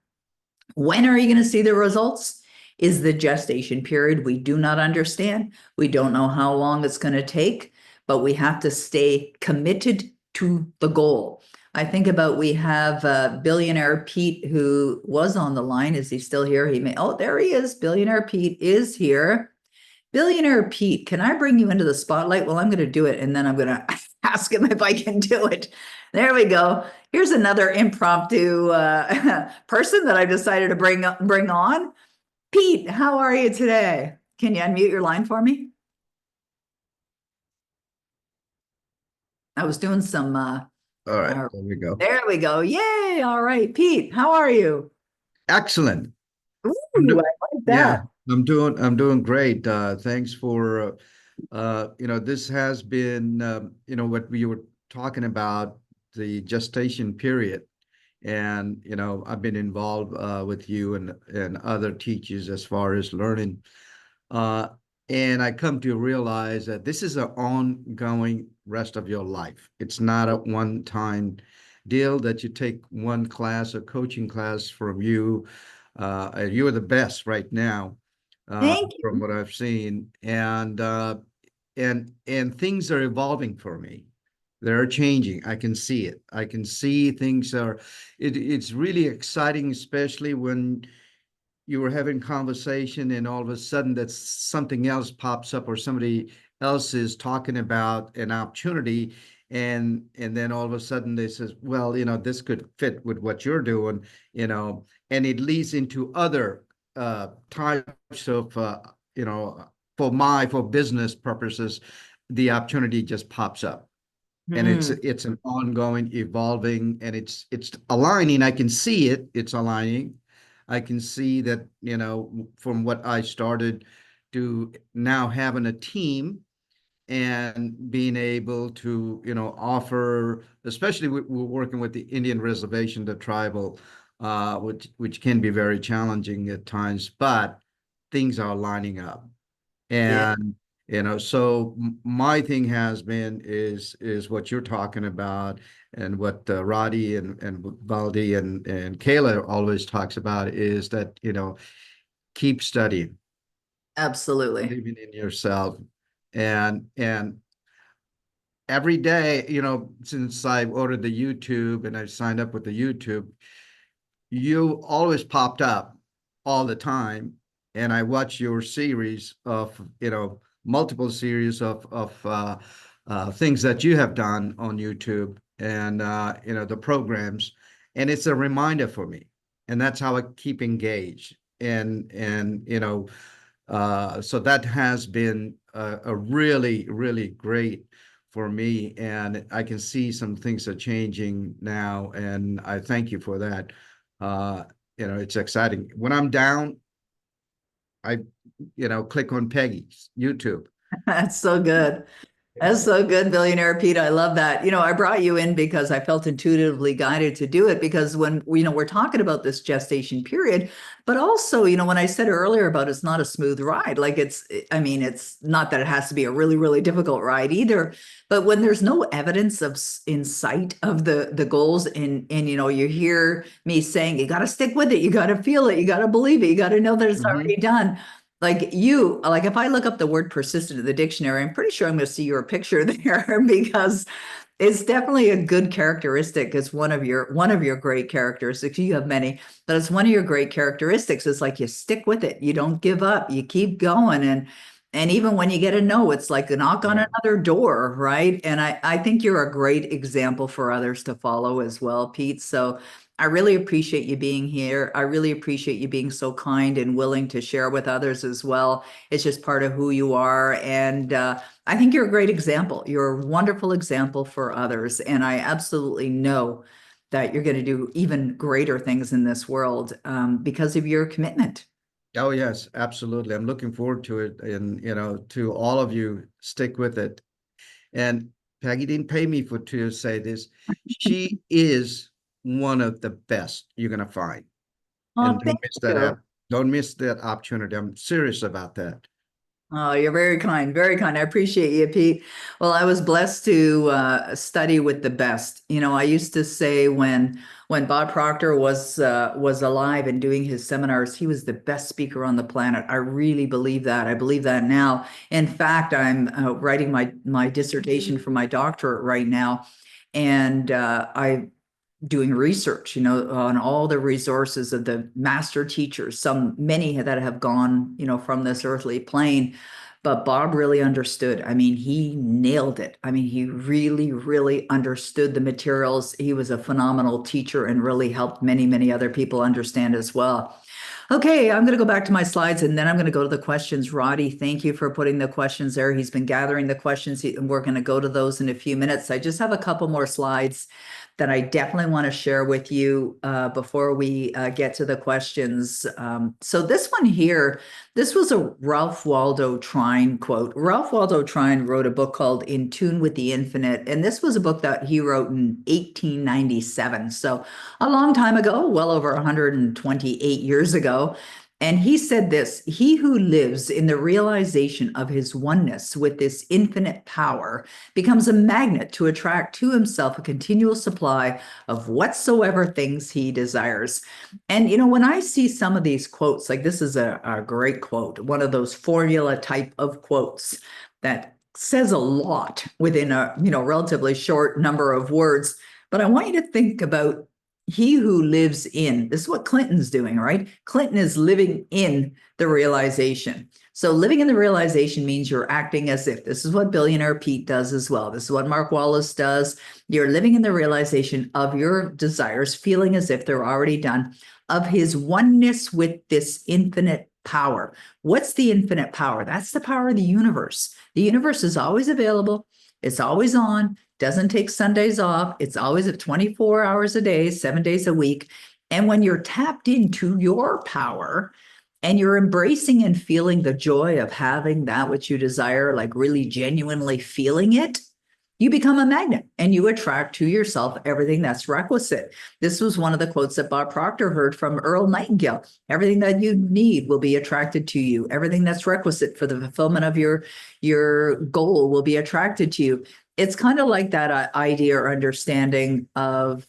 When are you going to see the results? Is the gestation period we do not understand. We don't know how long it's going to take, but we have to stay committed to the goal. I think about, we have billionaire Pete, who was on the line. Is he still here? There he is. Billionaire Pete is here. Billionaire Pete, can I bring you into the spotlight? Well, I'm going to do it, and then I'm going to ask him if I can do it. There we go. Here's another impromptu person that I decided to bring on. Pete, how are you today? Can you unmute your line for me? I was doing some. All right, there we go. There we go. Yay! All right, Pete, how are you? Excellent. Ooh, I like that. Yeah, I'm doing great. Thanks for this has been what we were talking about, the gestation period. And, I've been involved with you and other teachers as far as learning. Uh, and I come to realize that this is an ongoing rest of your life. It's not a one-time deal that you take one class, a coaching class from you. You're the best right now, Thank from you. what I've seen. And things are evolving for me. They're changing. I can see it. I can see things are, it's really exciting, especially when you were having conversation and all of a sudden that something else pops up or somebody else is talking about an opportunity, and then all of a sudden they says, well, this could fit with what you're doing, and it leads into other types of for business purposes, the opportunity just pops up. And Hmm. it's an ongoing evolving, and it's aligning. I can see it. It's aligning. I can see that, from what I started to now having a team and being able to, offer, especially we're working with the Indian reservation, the tribal, which can be very challenging at times, but things are lining up. Yeah. And so my thing has been is what you're talking about, and what Roddy and Valdi and Kayla always talks about is that, keep studying, Absolutely. believing in yourself, and every day, since I ordered the YouTube and I signed up with the YouTube, you always popped up all the time, and I watch your series of, multiple series of things that you have done on YouTube, and the programs, and it's a reminder for me, and that's how I keep engaged, and so that has been a really, really great for me, and I can see some things are changing now, and I thank you for that. Uh, it's exciting. When I'm down, I, click on Peggy's YouTube. That's so good. That's so good, Billionaire Pete. I love that. I brought you in because I felt intuitively guided to do it because when, we're talking about this gestation period, but also, when I said earlier about it's not a smooth ride, like I mean, it's not that it has to be a really, really difficult ride either, but when there's no evidence in sight of the goals and, you hear me saying, you got to stick with it. You got to feel it. You got to believe it. You got to know that it's already done. Like if I look up the word persistent in the dictionary, I'm pretty sure I'm going to see your picture there because it's definitely a good characteristic. It's one of your great characteristics. You have many, but it's one of your great characteristics. It's like you stick with it. You don't give up. You keep going. And even when you get a no, it's like a knock on Yeah. another door, right? And I think you're a great example for others to follow as well, Pete. So I really appreciate you being here. I really appreciate you being so kind and willing to share with others as well. It's just part of who you are. And I think you're a great example. You're a wonderful example for others. And I absolutely know that you're going to do even greater things in this world because of your commitment. Oh, yes, absolutely. I'm looking forward to it. And, to all of you, stick with it. And Peggy didn't pay me to say this. She is one of the best you're going to find. And Oh, thank you. don't miss that opportunity. I'm serious about that. Oh, you're very kind, very kind. I appreciate you, Pete. Well, I was blessed to study with the best. I used to say when Bob Proctor was alive and doing his seminars, he was the best speaker on the planet. I really believe that. I believe that now. In fact, I'm writing my dissertation for my doctorate right now, and I doing research, on all the resources of the master teachers, many that have gone, from this earthly plane. But Bob really understood. I mean, he nailed it. I mean, he really, really understood the materials. He was a phenomenal teacher and really helped many, many other people understand as well. Okay, I'm going to go back to my slides and then I'm going to go to the questions. Roddy, thank you for putting the questions there. He's been gathering the questions and we're going to go to those in a few minutes. I just have a couple more slides that I definitely want to share with you before we get to the questions. So this one here, this was a Ralph Waldo Trine quote. Ralph Waldo Trine wrote a book called In Tune with the Infinite, and this was a book that he wrote in 1897. So a long time ago, well over 128 years ago. And he said this, he who lives in the realization of his oneness with this infinite power becomes a magnet to attract to himself a continual supply of whatsoever things he desires. And, you know, when I see some of these quotes, like this is a great quote, one of those formula type of quotes that says a lot within a, you know, relatively short number of words. But I want you to think about he who lives in, this is what Clinton's doing, right? Clinton is living in the realization. So living in the realization means you're acting as if. This is what billionaire Pete does as well. This is what Mark Wallace does. You're living in the realization of your desires, feeling as if they're already done, of his oneness with this infinite power. What's the infinite power? That's the power of the universe. The universe is always available. It's always on. Doesn't take Sundays off. It's always at 24 hours a day, 7 days a week. And when you're tapped into your power and you're embracing and feeling the joy of having that which you desire, like really genuinely feeling it, you become a magnet and you attract to yourself everything that's requisite. This was one of the quotes that Bob Proctor heard from Earl Nightingale. Everything that you need will be attracted to you. Everything that's requisite for the fulfillment of your goal will be attracted to you. It's kind of like that idea or understanding of,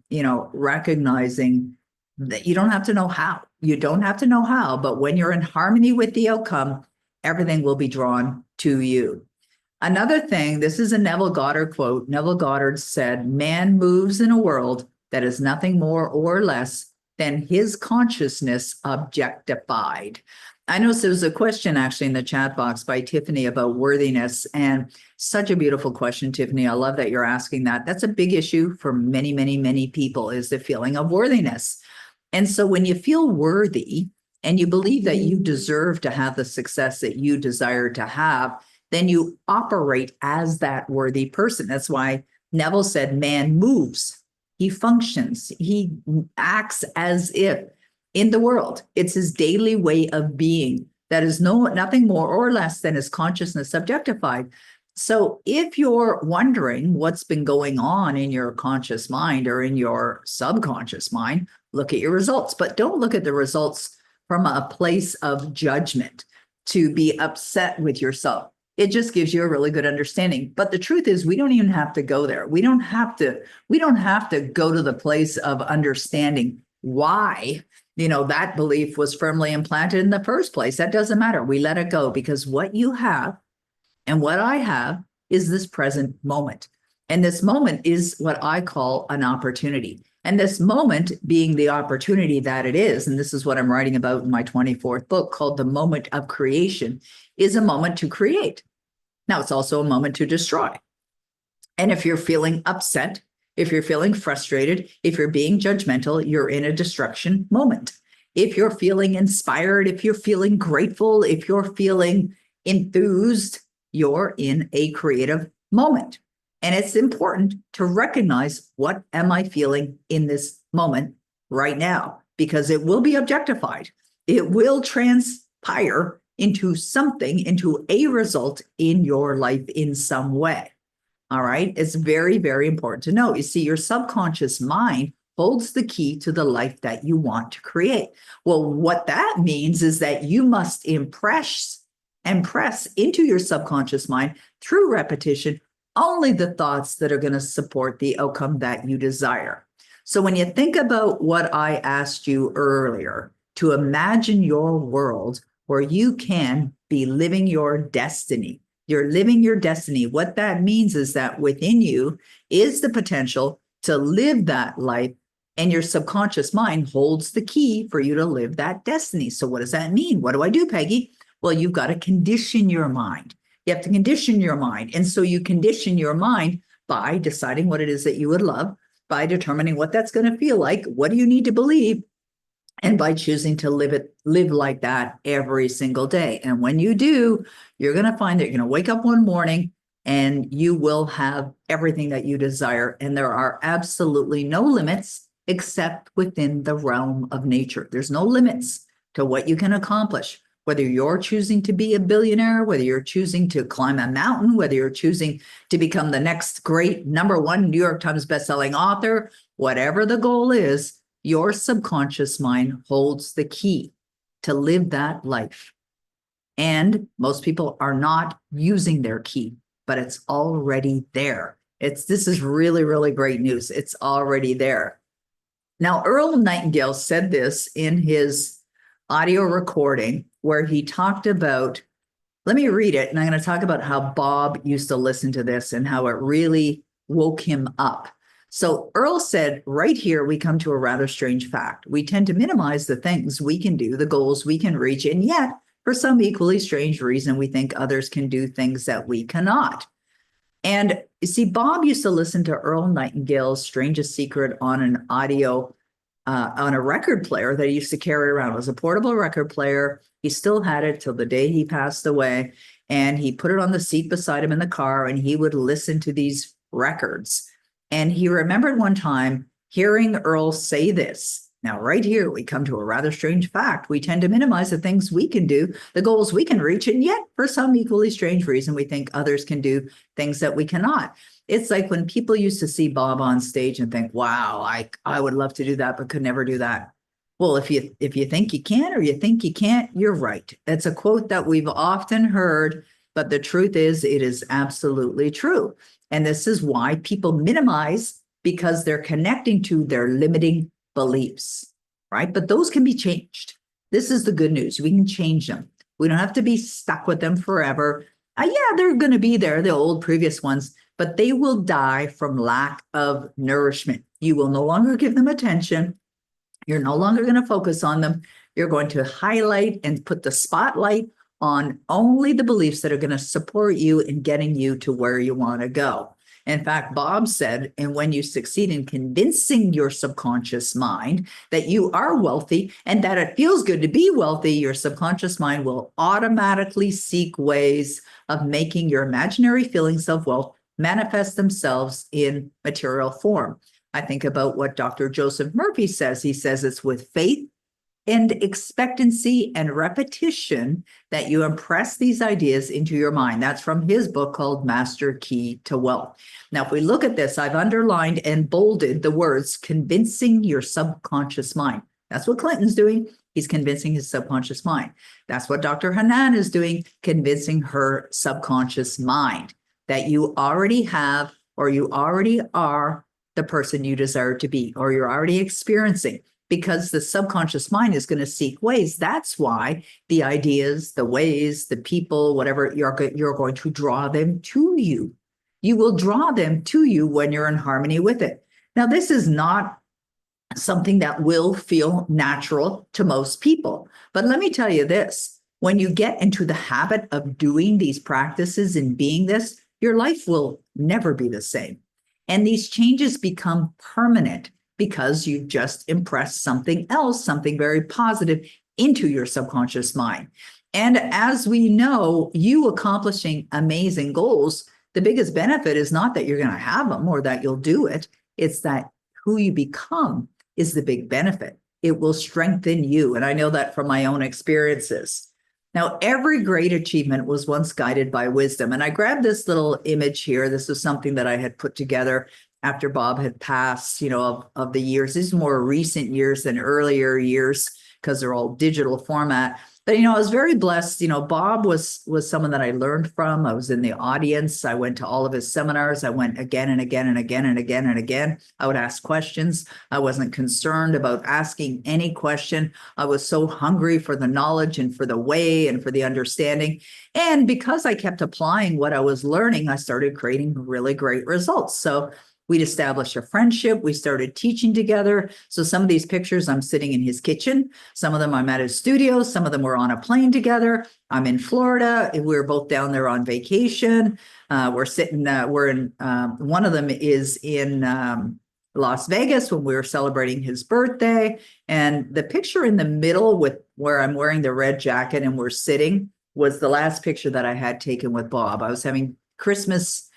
you know, recognizing that you don't have to know how. You don't have to know how, but when you're in harmony with the outcome, everything will be drawn to you. Another thing, this is a Neville Goddard quote. Neville Goddard said, "Man moves in a world that is nothing more or less than his consciousness objectified." I noticed there was a question actually in the chat box by Tiffany about worthiness, and such a beautiful question, Tiffany. I love that you're asking that. That's a big issue for many, many, many people, is the feeling of worthiness. And so when you feel worthy and you believe that you deserve to have the success that you desire to have, then you operate as that worthy person. That's why Neville said, man moves, he functions, he acts as if in the world. It's his daily way of being that is nothing more or less than his consciousness objectified. So if you're wondering what's been going on in your conscious mind or in your subconscious mind, look at your results, but don't look at the results from a place of judgment to be upset with yourself. It just gives you a really good understanding. But the truth is, we don't even have to go there. We don't have to go to the place of understanding why, you know, that belief was firmly implanted in the first place. That doesn't matter. We let it go, because what you have and what I have is this present moment. And this moment is what I call an opportunity. And this moment being the opportunity that it is, and this is what I'm writing about in my 24th book called The Moment of Creation, is a moment to create. Now, it's also a moment to destroy. And if you're feeling upset, if you're feeling frustrated, if you're being judgmental, you're in a destruction moment. If you're feeling inspired, if you're feeling grateful, if you're feeling enthused, you're in a creative moment. And it's important to recognize, what am I feeling in this moment right now? Because it will be objectified. It will transpire into something, into a result in your life in some way. All right. It's very, very important to know. You see, your subconscious mind holds the key to the life that you want to create. Well, what that means is that you must impress and press into your subconscious mind through repetition only the thoughts that are going to support the outcome that you desire. So when you think about what I asked you earlier, to imagine your world where you can be living your destiny. You're living your destiny. What that means is that within you is the potential to live that life, and your subconscious mind holds the key for you to live that destiny. So what does that mean? What do I do, Peggy? Well, you've got to condition your mind. You have to condition your mind. And so you condition your mind by deciding what it is that you would love, by determining what that's going to feel like, what do you need to believe, and by choosing to live like that every single day. And when you do, you're going to find that you're going to wake up one morning and you will have everything that you desire. And there are absolutely no limits except within the realm of nature. There's no limits to what you can accomplish, whether you're choosing to be a billionaire, whether you're choosing to climb a mountain, whether you're choosing to become the next great #1 New York Times bestselling author, whatever the goal is, your subconscious mind holds the key to live that life. And most people are not using their key, but it's already there. This is really, really great news. It's already there. Now, Earl Nightingale said this in his audio recording where he talked about, let me read it, and I'm going to talk about how Bob used to listen to this and how it really woke him up. So Earl said, right here, we come to a rather strange fact. We tend to minimize the things we can do, the goals we can reach, and yet, for some equally strange reason, we think others can do things that we cannot. And you see, Bob used to listen to Earl Nightingale's Strangest Secret on an audio, on a record player that he used to carry around. It was a portable record player. He still had it till the day he passed away. And he put it on the seat beside him in the car, and he would listen to these records. And he remembered one time hearing Earl say this. Now, right here, we come to a rather strange fact. We tend to minimize the things we can do, the goals we can reach, and yet, for some equally strange reason, we think others can do things that we cannot. It's like when people used to see Bob on stage and think, wow, I would love to do that, but could never do that. Well, if you think you can or you think you can't, you're right. It's a quote that we've often heard, but the truth is it is absolutely true. And this is why people minimize, because they're connecting to their limiting beliefs, right? But those can be changed. This is the good news. We can change them. We don't have to be stuck with them forever. Yeah, they're going to be there, the old previous ones, but they will die from lack of nourishment. You will no longer give them attention. You're no longer going to focus on them. You're going to highlight and put the spotlight on only the beliefs that are going to support you in getting you to where you want to go. In fact, Bob said, and when you succeed in convincing your subconscious mind that you are wealthy and that it feels good to be wealthy, your subconscious mind will automatically seek ways of making your imaginary feelings of wealth manifest themselves in material form. I think about what Dr. Joseph Murphy says. He says it's with faith and expectancy and repetition that you impress these ideas into your mind. That's from his book called Master Key to Wealth. Now, if we look at this, I've underlined and bolded the words convincing your subconscious mind. That's what Clinton's doing. He's convincing his subconscious mind. That's what Dr. Hanan is doing, convincing her subconscious mind that you already have, or you already are the person you desire to be, or you're already experiencing. Because the subconscious mind is going to seek ways. That's why the ideas, the ways, the people, whatever, you're going to draw them to you. You will draw them to you when you're in harmony with it. Now, this is not something that will feel natural to most people. But let me tell you this, when you get into the habit of doing these practices and being this, your life will never be the same. And these changes become permanent, because you've just impressed something else, something very positive into your subconscious mind. And as we know, you accomplishing amazing goals, the biggest benefit is not that you're going to have them or that you'll do it. It's that who you become is the big benefit. It will strengthen you. And I know that from my own experiences. Now, every great achievement was once guided by wisdom. And I grabbed this little image here. This was something that I had put together after Bob had passed, of the years. These are more recent years than earlier years because they're all digital format. But, I was very blessed. Bob was someone that I learned from. I was in the audience. I went to all of his seminars. I went again and again and again and again and again. I would ask questions. I wasn't concerned about asking any question. I was so hungry for the knowledge and for the way and for the understanding. And because I kept applying what I was learning, I started creating really great results. So we'd established a friendship. We started teaching together. So some of these pictures, I'm sitting in his kitchen. Some of them I'm at his studio. Some of them we're on a plane together. I'm in Florida. We were both down there on vacation. We're in, one of them is in Las Vegas when we were celebrating his birthday. And the picture in the middle with where I'm wearing the red jacket and we're sitting was the last picture that I had taken with Bob. I was having Christmas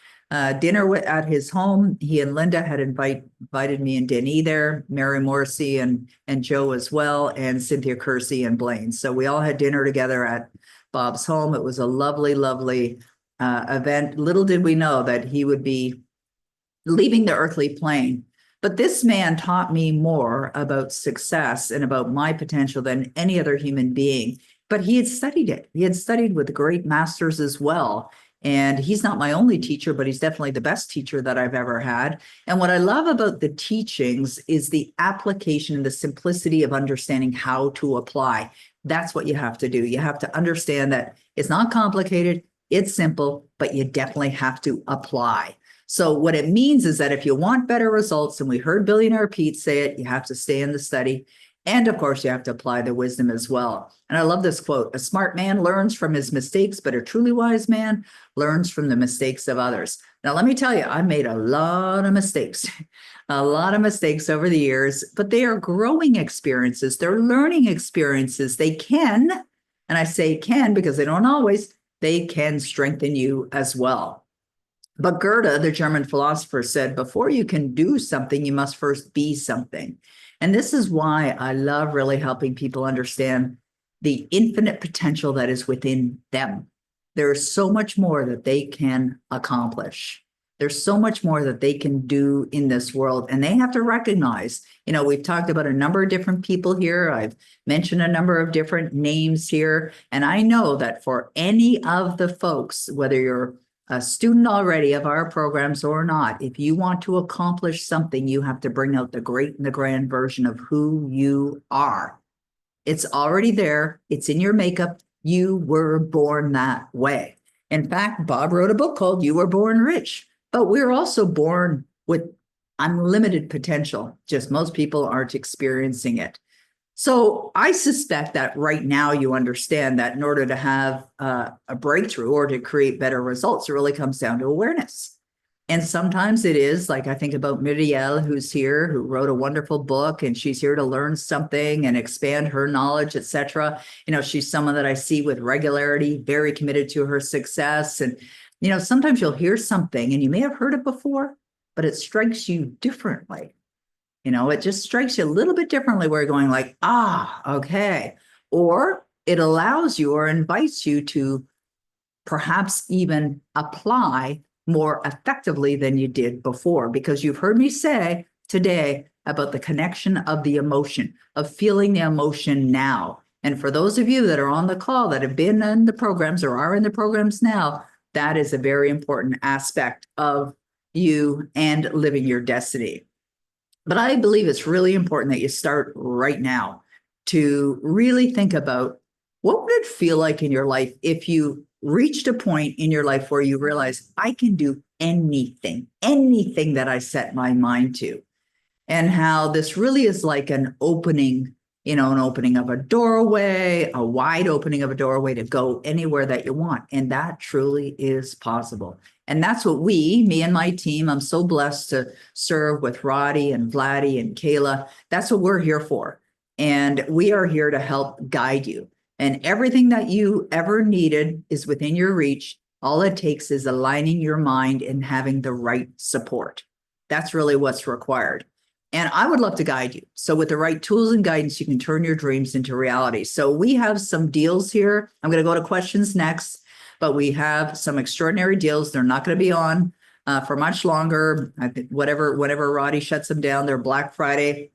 dinner at his home. He and Linda had invited me and Denny there, Mary Morrissey and Joe as well, and Cynthia Kersey and Blaine. So we all had dinner together at Bob's home. It was a lovely, lovely event. Little did we know that he would be leaving the earthly plane. But this man taught me more about success and about my potential than any other human being. But he had studied it. He had studied with great masters as well. And he's not my only teacher, but he's definitely the best teacher that I've ever had. And what I love about the teachings is the application and the simplicity of understanding how to apply. That's what you have to do. You have to understand that it's not complicated, it's simple, but you definitely have to apply. So what it means is that if you want better results, and we heard Billionaire Pete say it, you have to stay in the study. And of course, you have to apply the wisdom as well. And I love this quote: a smart man learns from his mistakes, but a truly wise man learns from the mistakes of others. Now, let me tell you, I made a lot of mistakes, over the years, but they are growing experiences. They're learning experiences. They can, and I say can because they don't always, they can strengthen you as well. But Goethe, the German philosopher, said, before you can do something, you must first be something. And this is why I love really helping people understand the infinite potential that is within them. There is so much more that they can accomplish. There's so much more that they can do in this world. And they have to recognize, we've talked about a number of different people here. I've mentioned a number of different names here. And I know that for any of the folks, whether you're a student already of our programs or not, if you want to accomplish something, you have to bring out the great and the grand version of who you are. It's already there. It's in your makeup. You were born that way. In fact, Bob wrote a book called You Were Born Rich, but we're also born with unlimited potential. Just most people aren't experiencing it. So I suspect that right now you understand that in order to have a breakthrough or to create better results, it really comes down to awareness. And sometimes it is, like I think about Miriel, who's here, who wrote a wonderful book, and she's here to learn something and expand her knowledge, etc. She's someone that I see with regularity, very committed to her success. And, sometimes you'll hear something and you may have heard it before, but it strikes you differently. It just strikes you a little bit differently where you're going like, okay. Or it allows you or invites you to perhaps even apply more effectively than you did before, because you've heard me say today about the connection of the emotion, of feeling the emotion now. And for those of you that are on the call that have been in the programs or are in the programs now, that is a very important aspect of you and living your destiny. But I believe it's really important that you start right now to really think about what would it feel like in your life if you reached a point in your life where you realize I can do anything that I set my mind to, and how this really is like an opening, an opening of a doorway, a wide opening of a doorway to go anywhere that you want. And that truly is possible. And that's what me and my team, I'm so blessed to serve with Roddy and Vladdy and Kayla. That's what we're here for. And we are here to help guide you. And everything that you ever needed is within your reach. All it takes is aligning your mind and having the right support. That's really what's required. And I would love to guide you. So with the right tools and guidance, you can turn your dreams into reality. So we have some deals here. I'm going to go to questions next. But we have some extraordinary deals. They're not going to be on for much longer. I think whenever Roddy shuts them down, they're Black Friday.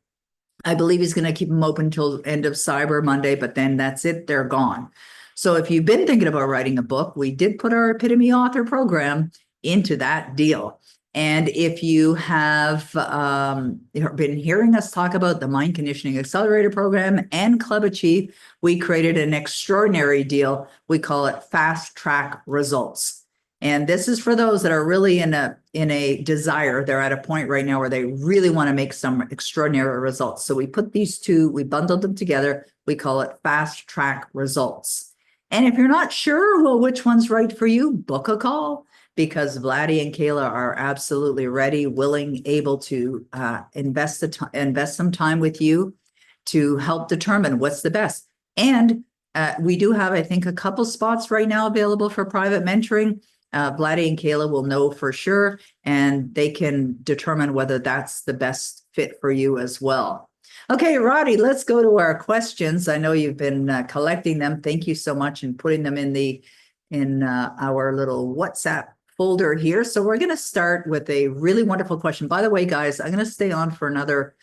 I believe he's going to keep them open until end of Cyber Monday, but then that's it. They're gone. So if you've been thinking about writing a book, we did put our Epitome Author program into that deal. And if you have been hearing us talk about the Mind Conditioning Accelerator program and Club Achieve, we created an extraordinary deal. We call it Fast Track Results. And this is for those that are really in a desire. They're at a point right now where they really want to make some extraordinary results. So we put these two, we bundled them together. We call it Fast Track Results. And if you're not sure, which one's right for you, book a call, because Vladdy and Kayla are absolutely ready, willing, able to invest some time with you to help determine what's the best. And we do have, I think, a couple spots right now available for private mentoring. Vladdy and Kayla will know for sure, and they can determine whether that's the best fit for you as well. Okay, Roddy, let's go to our questions. I know you've been collecting them. Thank you so much, and putting them in our little WhatsApp folder here. So we're going to start with a really wonderful question. By the way, guys, I'm going to stay on for another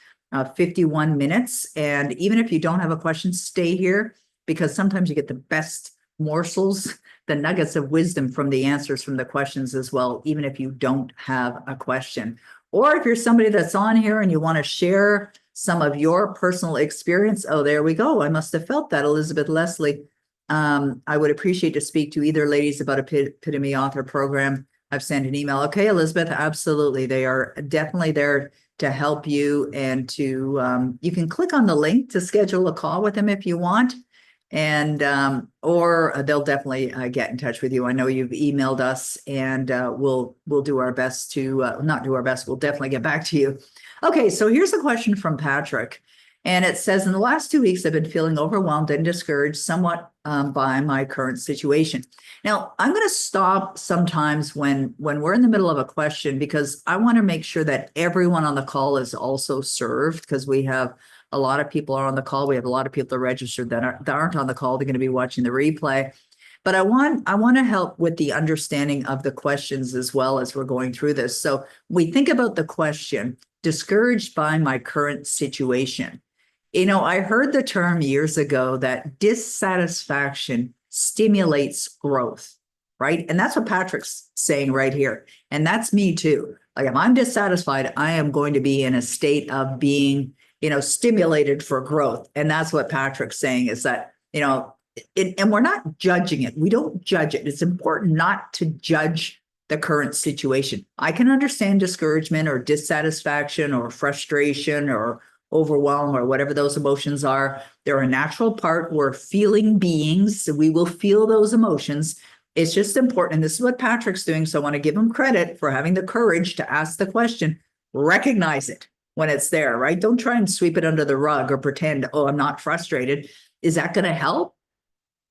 51 minutes. And even if you don't have a question, stay here, because sometimes you get the best morsels, the nuggets of wisdom from the answers from the questions as well, even if you don't have a question. Or if you're somebody that's on here and you want to share some of your personal experience. Oh, there we go. I must have felt that, Elizabeth Leslie. I would appreciate to speak to either ladies about Epitome Author Program. I've sent an email. Okay, Elizabeth, absolutely. They are definitely there to help you, and to you can click on the link to schedule a call with them if you want, and or they'll definitely get in touch with you. I know you've emailed us, and we'll do our best to not do our best. We'll definitely get back to you. Okay, so here's a question from Patrick. And it says, in the last 2 weeks, I've been feeling overwhelmed and discouraged somewhat by my current situation. Now, I'm going to stop sometimes when we're in the middle of a question, because I want to make sure that everyone on the call is also served, because we have a lot of people are on the call. We have a lot of people registered that aren't on the call. They're going to be watching the replay. But I want to help with the understanding of the questions as well as we're going through this. So we think about the question, discouraged by my current situation. You know, I heard the term years ago that dissatisfaction stimulates growth, right? And that's what Patrick's saying right here. And that's me too. Like, if I'm dissatisfied, I am going to be in a state of being, stimulated for growth. And that's what Patrick's saying, is that, and we're not judging it. We don't judge it. It's important not to judge the current situation. I can understand discouragement or dissatisfaction or frustration or overwhelm or whatever those emotions are. They're a natural part. We're feeling beings. So we will feel those emotions. It's just important. And this is what Patrick's doing. So I want to give him credit for having the courage to ask the question, recognize it when it's there, right? Don't try and sweep it under the rug or pretend, oh, I'm not frustrated. Is that going to help?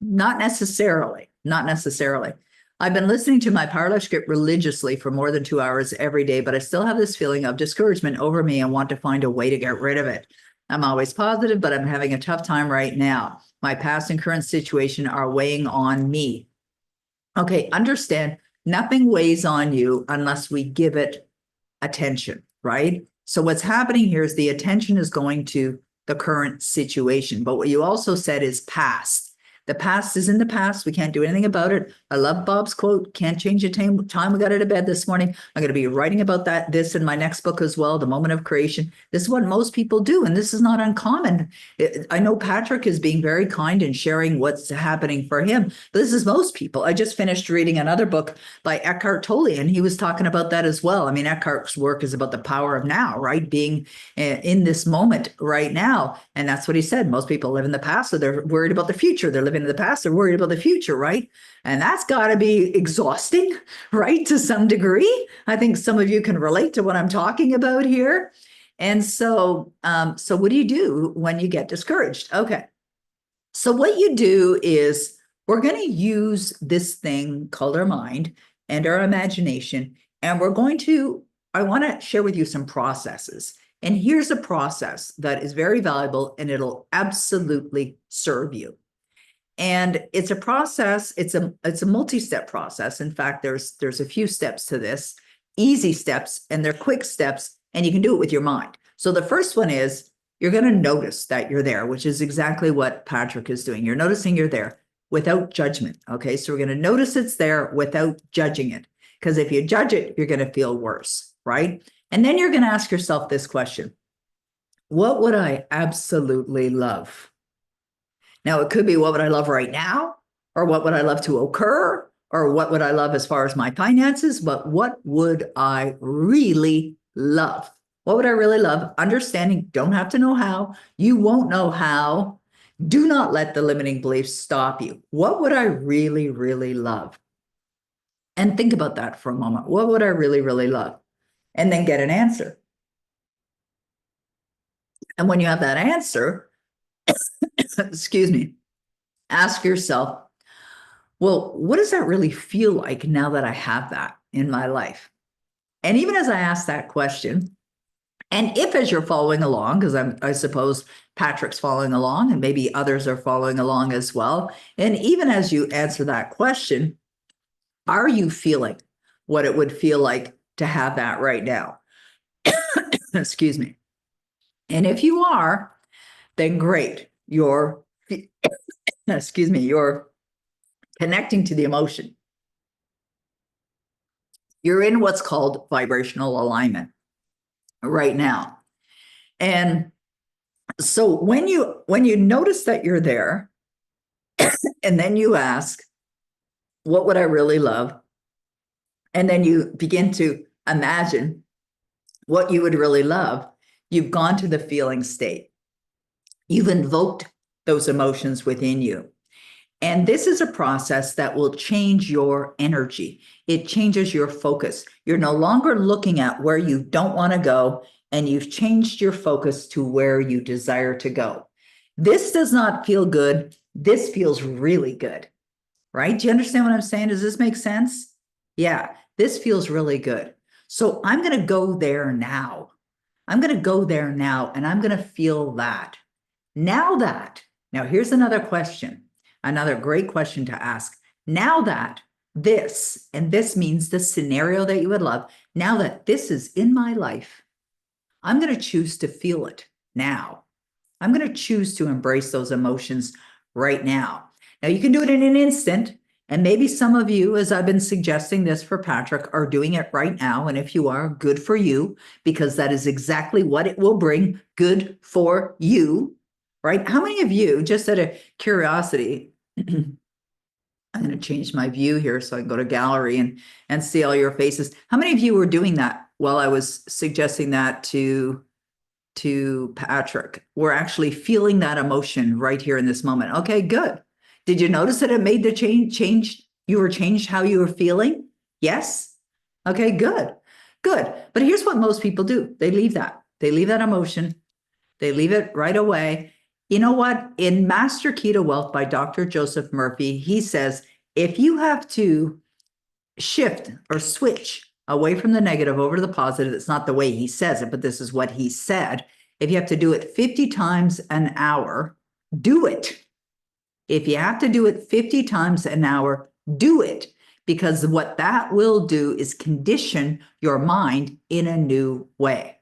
Not necessarily. Not necessarily. I've been listening to my Powerlife script religiously for more than 2 hours every day, but I still have this feeling of discouragement over me and want to find a way to get rid of it. I'm always positive, but I'm having a tough time right now. My past and current situation are weighing on me. Okay, understand, nothing weighs on you unless we give it attention, right? So what's happening here is the attention is going to the current situation. But what you also said is past. The past is in the past. We can't do anything about it. I love Bob's quote, can't change the time we got out of bed this morning. I'm going to be writing about this in my next book as well, The Moment of Creation. This is what most people do, and this is not uncommon. I know Patrick is being very kind and sharing what's happening for him, but this is most people. I just finished reading another book by Eckhart Tolle, and he was talking about that as well. I mean, Eckhart's work is about the power of now, right? Being in this moment right now. And that's what he said. Most people live in the past, so they're worried about the future. They're living in the past, they're worried about the future, right? And that's got to be exhausting, right? To some degree. I think some of you can relate to what I'm talking about here. And so, so what do you do when you get discouraged? Okay. So what you do is, we're going to use this thing called our mind and our imagination, and I want to share with you some processes. And here's a process that is very valuable, and it'll absolutely serve you. And it's a process, it's a multi-step process. In fact, there's a few steps to this, easy steps, and they're quick steps, and you can do it with your mind. So the first one is, you're going to notice that you're there, which is exactly what Patrick is doing. You're noticing you're there without judgment. Okay, so we're going to notice it's there without judging it. Because if you judge it, you're going to feel worse, right? And then you're going to ask yourself this question: what would I absolutely love? Now, it could be, what would I love right now? Or what would I love to occur? Or what would I love as far as my finances? But what would I really love? What would I really love? Understanding, don't have to know how. You won't know how. Do not let the limiting beliefs stop you. What would I really, really love? And think about that for a moment. What would I really, really love? And then get an answer. And when you have that answer, excuse me, ask yourself, well, what does that really feel like now that I have that in my life? And even as I ask that question, and if as you're following along, because I suppose Patrick's following along and maybe others are following along as well, and even as you answer that question, are you feeling what it would feel like to have that right now? Excuse me. And if you are, then great. You're, excuse me, you're connecting to the emotion. You're in what's called vibrational alignment right now. And so when you notice that you're there, and then you ask, what would I really love? And then you begin to imagine what you would really love. You've gone to the feeling state. You've invoked those emotions within you. And this is a process that will change your energy. It changes your focus. You're no longer looking at where you don't want to go, and you've changed your focus to where you desire to go. This does not feel good. This feels really good, right? Do you understand what I'm saying? Does this make sense? Yeah, this feels really good. So I'm going to go there now. I'm going to go there now, and I'm going to feel that. Now here's another question, another great question to ask. Now that this, and this means the scenario that you would love, now that this is in my life, I'm going to choose to feel it now. I'm going to choose to embrace those emotions right now. Now you can do it in an instant. And maybe some of you, as I've been suggesting this for Patrick, are doing it right now. And if you are, good for you, because that is exactly what it will bring. Good for you, right? How many of you, just out of curiosity, I'm going to change my view here so I can go to gallery and see all your faces. How many of you were doing that while I was suggesting that to Patrick? We're actually feeling that emotion right here in this moment. Okay, good. Did you notice that it made the change? You were changed how you were feeling? Yes? Okay, good. Good. But here's what most people do. They leave that. They leave that emotion. They leave it right away. You know what? In Master Key to Wealth by Dr. Joseph Murphy, he says, if you have to shift or switch away from the negative over to the positive, it's not the way he says it, but this is what he said. If you have to do it 50 times an hour, do it. If you have to do it 50 times an hour, do it, because what that will do is condition your mind in a new way.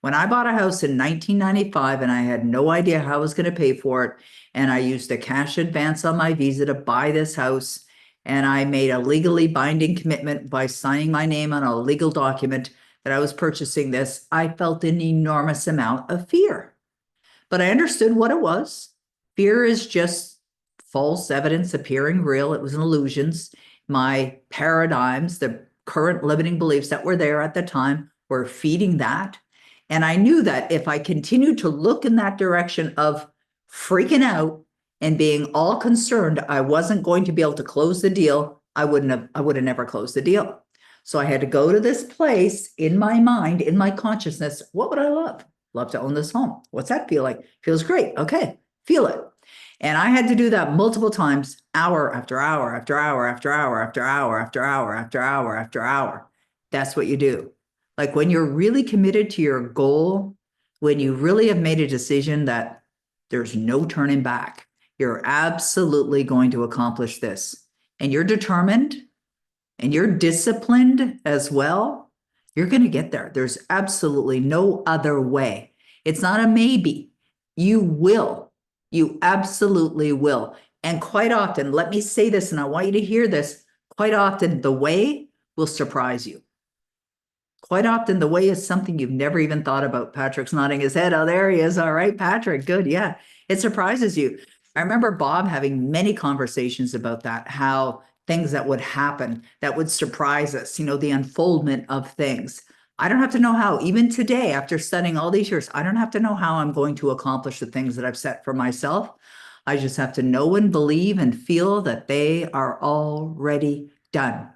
When I bought a house in 1995 and I had no idea how I was going to pay for it, and I used a cash advance on my visa to buy this house, and I made a legally binding commitment by signing my name on a legal document that I was purchasing this, I felt an enormous amount of fear. But I understood what it was. Fear is just false evidence appearing real. It was illusions. My paradigms, the current limiting beliefs that were there at the time, were feeding that. And I knew that if I continued to look in that direction of freaking out and being all concerned, I wasn't going to be able to close the deal. I would have never closed the deal. So I had to go to this place in my mind, in my consciousness. What would I love? Love to own this home. What's that feel like? Feels great. Okay, feel it. And I had to do that multiple times, hour after hour after hour after hour after hour after hour after hour after hour. That's what you do. Like when you're really committed to your goal, when you really have made a decision that there's no turning back, you're absolutely going to accomplish this. And you're determined and you're disciplined as well, you're going to get there. There's absolutely no other way. It's not a maybe. You will. You absolutely will. And quite often, let me say this, and I want you to hear this, quite often the way will surprise you. Quite often the way is something you've never even thought about. Patrick's nodding his head. Oh, there he is. All right, Patrick. Good. Yeah. It surprises you. I remember Bob having many conversations about that, how things that would happen that would surprise us, the unfoldment of things. I don't have to know how, even today, after studying all these years, I don't have to know how I'm going to accomplish the things that I've set for myself. I just have to know and believe and feel that they are already done.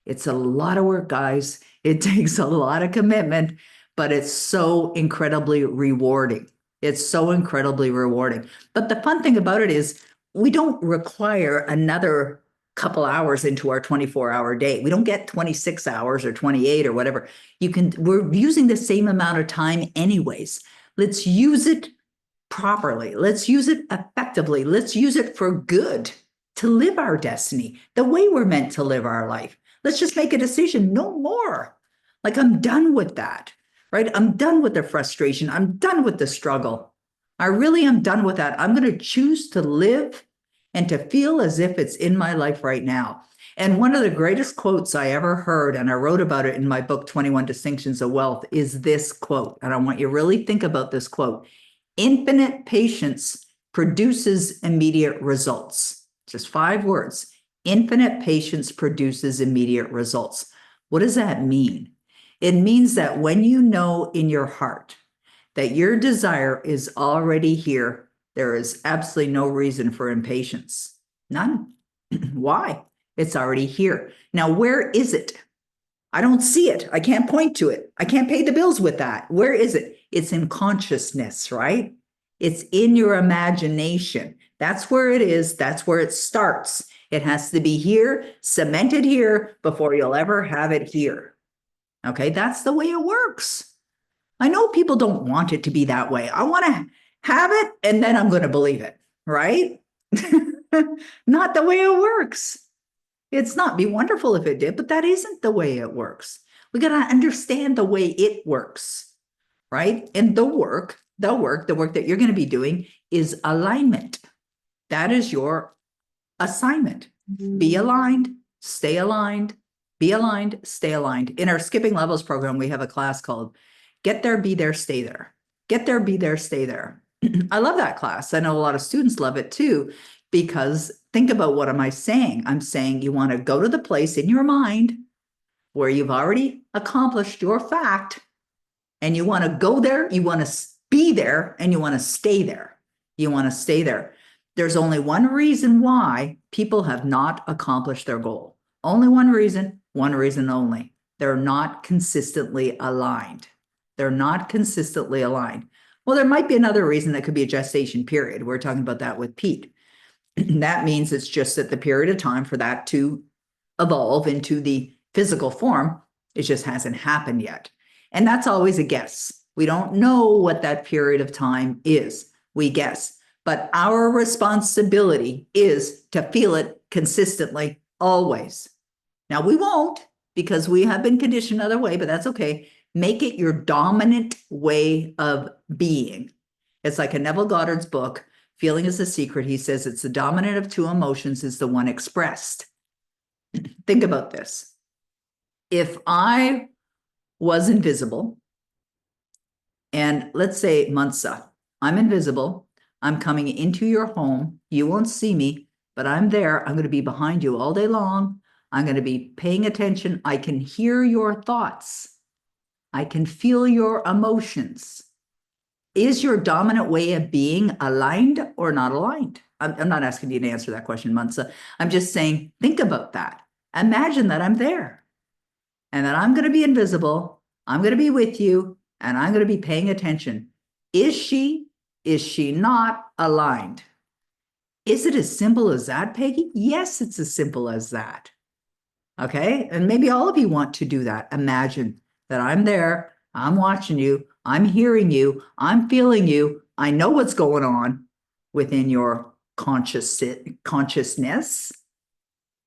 It's a lot of work, guys. It takes a lot of commitment, but it's so incredibly rewarding. It's so incredibly rewarding. But the fun thing about it is we don't require another couple hours into our 24-hour day. We don't get 26 hours or 28 or whatever. We're using the same amount of time anyways. Let's use it properly. Let's use it effectively. Let's use it for good to live our destiny, the way we're meant to live our life. Let's just make a decision, no more. Like, I'm done with that, right? I'm done with the frustration. I'm done with the struggle. I really am done with that. I'm going to choose to live and to feel as if it's in my life right now. And one of the greatest quotes I ever heard, and I wrote about it in my book, 21 Distinctions of Wealth, is this quote. And I want you to really think about this quote. Infinite patience produces immediate results. Just 5 words. Infinite patience produces immediate results. What does that mean? It means that when you know in your heart that your desire is already here, there is absolutely no reason for impatience. None. Why? It's already here. Now, where is it? I don't see it. I can't point to it. I can't pay the bills with that. Where is it? It's in consciousness, right? It's in your imagination. That's where it is. That's where it starts. It has to be here, cemented here, before you'll ever have it here. Okay, that's the way it works. I know people don't want it to be that way. I want to have it, and then I'm going to believe it, right? Not the way it works. It's not. Be wonderful if it did, but that isn't the way it works. We got to understand the way it works, right? And the work that you're going to be doing is alignment. That is your assignment. Be aligned, stay aligned, be aligned, stay aligned. In our Skipping Levels program, we have a class called Get There, Be There, Stay There. Get there, be there, stay there. I love that class. I know a lot of students love it too, because think about, what am I saying? I'm saying you want to go to the place in your mind where you've already accomplished your fact, and you want to go there, you want to be there, and you want to stay there. You want to stay there. There's only one reason why people have not accomplished their goal. Only one reason only. They're not consistently aligned. They're not consistently aligned. Well, there might be another reason. That could be a gestation period. We're talking about that with Pete. That means it's just that the period of time for that to evolve into the physical form, it just hasn't happened yet. And that's always a guess. We don't know what that period of time is. We guess. But our responsibility is to feel it consistently, always. Now, we won't, because we have been conditioned another way, but that's okay. Make it your dominant way of being. It's like in Neville Goddard's book, Feeling is the Secret. He says it's the dominant of 2 emotions is the one expressed. Think about this. If I was invisible, and let's say, Mansa, I'm invisible, I'm coming into your home, you won't see me, but I'm there, I'm going to be behind you all day long, I'm going to be paying attention, I can hear your thoughts, I can feel your emotions. Is your dominant way of being aligned or not aligned? I'm not asking you to answer that question, Mansa. I'm just saying, think about that. Imagine that I'm there, and that I'm going to be invisible, I'm going to be with you, and I'm going to be paying attention. Is she not aligned? Is it as simple as that, Peggy? Yes, it's as simple as that. Okay, and maybe all of you want to do that. Imagine that I'm there, I'm watching you, I'm hearing you, I'm feeling you, I know what's going on within your consciousness,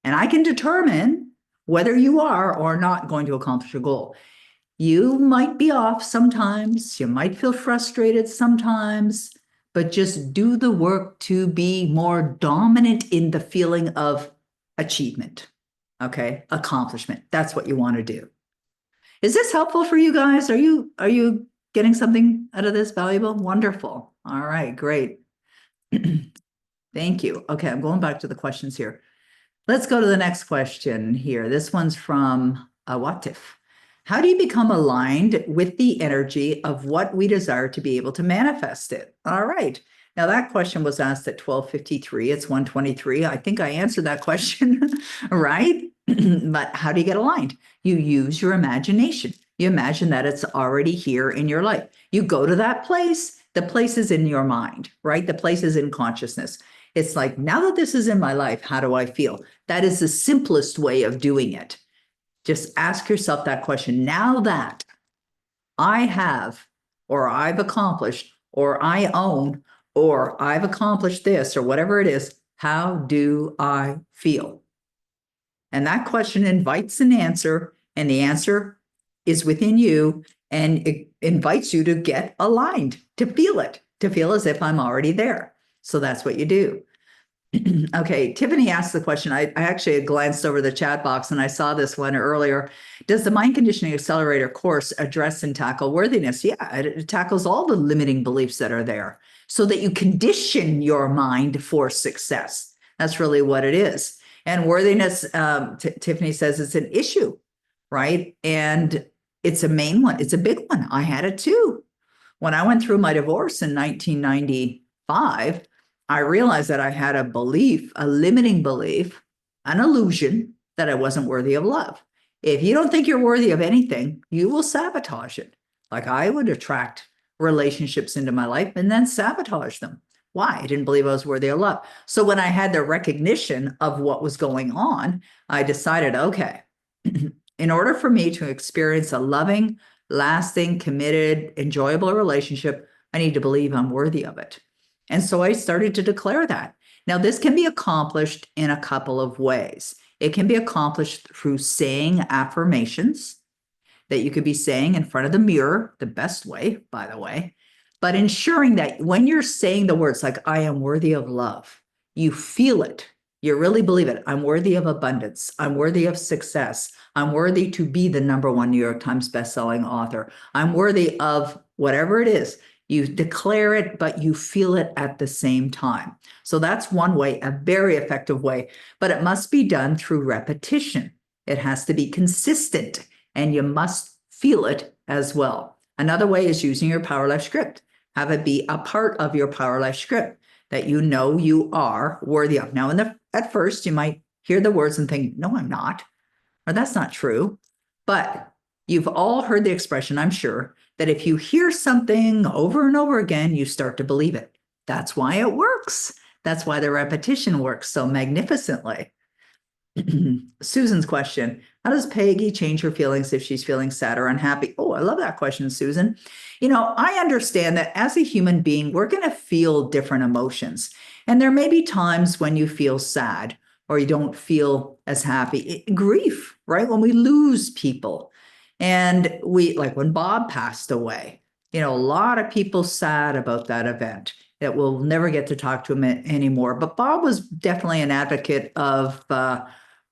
and I can determine whether you are or not going to accomplish your goal. You might be off sometimes, you might feel frustrated sometimes, but just do the work to be more dominant in the feeling of achievement, okay? Accomplishment. That's what you want to do. Is this helpful for you guys? Are you getting something out of this valuable? Wonderful. All right, great. Thank you. Okay, I'm going back to the questions here. Let's go to the next question here. This one's from Watif. How do you become aligned with the energy of what we desire to be able to manifest it? All right. Now that question was asked at 12:53. It's 1:23. I think I answered that question, right? But how do you get aligned? You use your imagination. You imagine that it's already here in your life. You go to that place. The place is in your mind, right? The place is in consciousness. It's like, now that this is in my life, how do I feel? That is the simplest way of doing it. Just ask yourself that question. Now that I have, or I've accomplished, or I own, or I've accomplished this, or whatever it is, how do I feel? And that question invites an answer, and the answer is within you, and it invites you to get aligned, to feel as if I'm already there. So that's what you do. Okay, Tiffany asked the question. I actually had glanced over the chat box and I saw this one earlier. Does the Mind Conditioning Accelerator course address and tackle worthiness? Yeah, it tackles all the limiting beliefs that are there so that you condition your mind for success. That's really what it is. And worthiness, Tiffany says, it's an issue, right? And it's a main one. It's a big one. I had it too. When I went through my divorce in 1995, I realized that I had a belief, a limiting belief, an illusion that I wasn't worthy of love. If you don't think you're worthy of anything, you will sabotage it. Like I would attract relationships into my life and then sabotage them. Why? I didn't believe I was worthy of love. So when I had the recognition of what was going on, I decided, okay, in order for me to experience a loving, lasting, committed, enjoyable relationship, I need to believe I'm worthy of it. And so I started to declare that. Now, this can be accomplished in a couple of ways. It can be accomplished through saying affirmations that you could be saying in front of the mirror, the best way, by the way, but ensuring that when you're saying the words like, I am worthy of love, you feel it. You really believe it. I'm worthy of abundance. I'm worthy of success. I'm worthy to be the #1 New York Times bestselling author. I'm worthy of whatever it is. You declare it, but you feel it at the same time. So that's one way, a very effective way, but it must be done through repetition. It has to be consistent and you must feel it as well. Another way is using your Power Life script. Have it be a part of your Power Life script that you know you are worthy of. Now, at first, you might hear the words and think, no, I'm not, or that's not true. But you've all heard the expression, I'm sure, that if you hear something over and over again, you start to believe it. That's why it works. That's why the repetition works so magnificently. Susan's question, how does Peggy change her feelings if she's feeling sad or unhappy? Oh, I love that question, Susan. You know, I understand that as a human being, we're going to feel different emotions. And there may be times when you feel sad or you don't feel as happy. Grief, right? When we lose people. And like when Bob passed away, you know, a lot of people sad about that event that we'll never get to talk to him anymore. But Bob was definitely an advocate of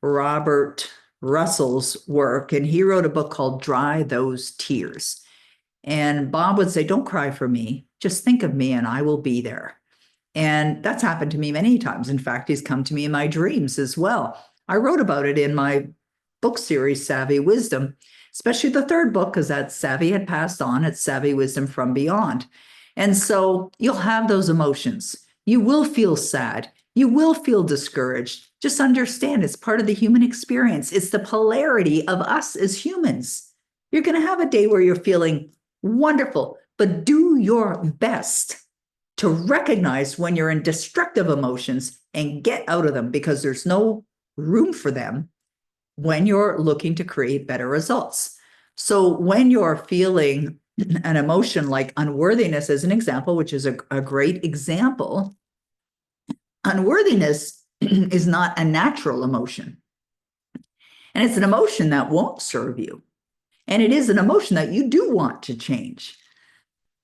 Robert Russell's work, and he wrote a book called Dry Those Tears. And Bob would say, don't cry for me, just think of me and I will be there. And that's happened to me many times. In fact, he's come to me in my dreams as well. I wrote about it in my book series, Savvy Wisdom, especially the third book, because that Savvy had passed on. It's Savvy Wisdom from Beyond. And so you'll have those emotions. You will feel sad. You will feel discouraged. Just understand it's part of the human experience. It's the polarity of us as humans. You're going to have a day where you're feeling wonderful, but do your best to recognize when you're in destructive emotions and get out of them, because there's no room for them when you're looking to create better results. So when you're feeling an emotion like unworthiness, as an example, which is a great example, unworthiness is not a natural emotion. And it's an emotion that won't serve you. And it is an emotion that you do want to change.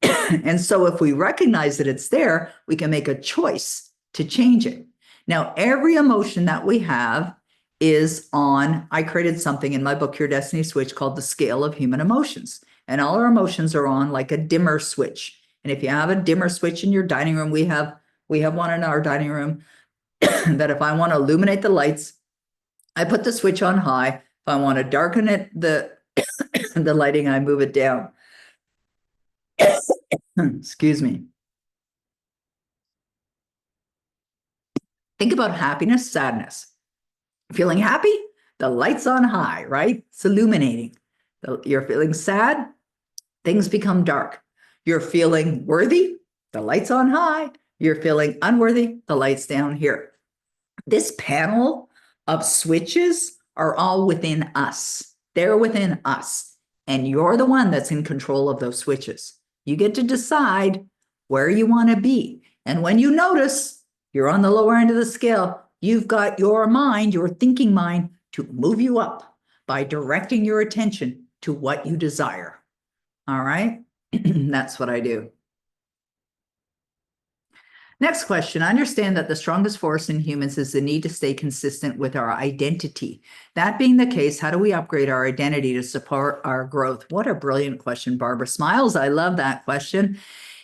And so if we recognize that it's there, we can make a choice to change it. Now, every emotion that we have is on, I created something in my book, Your Destiny Switch, called the scale of human emotions. And all our emotions are on like a dimmer switch. And if you have a dimmer switch in your dining room, we have one in our dining room that if I want to illuminate the lights, I put the switch on high. If I want to darken it, the lighting, I move it down. Excuse me. Think about happiness, sadness. Feeling happy, the light's on high, right? It's illuminating. You're feeling sad, things become dark. You're feeling worthy, the light's on high. You're feeling unworthy, the light's down here. This panel of switches are all within us. They're within us. And you're the one that's in control of those switches. You get to decide where you want to be. And when you notice you're on the lower end of the scale, you've got your mind, your thinking mind, to move you up by directing your attention to what you desire. All right? That's what I do. Next question. I understand that the strongest force in humans is the need to stay consistent with our identity. That being the case, how do we upgrade our identity to support our growth? What a brilliant question, Barbara Smiles. I love that question.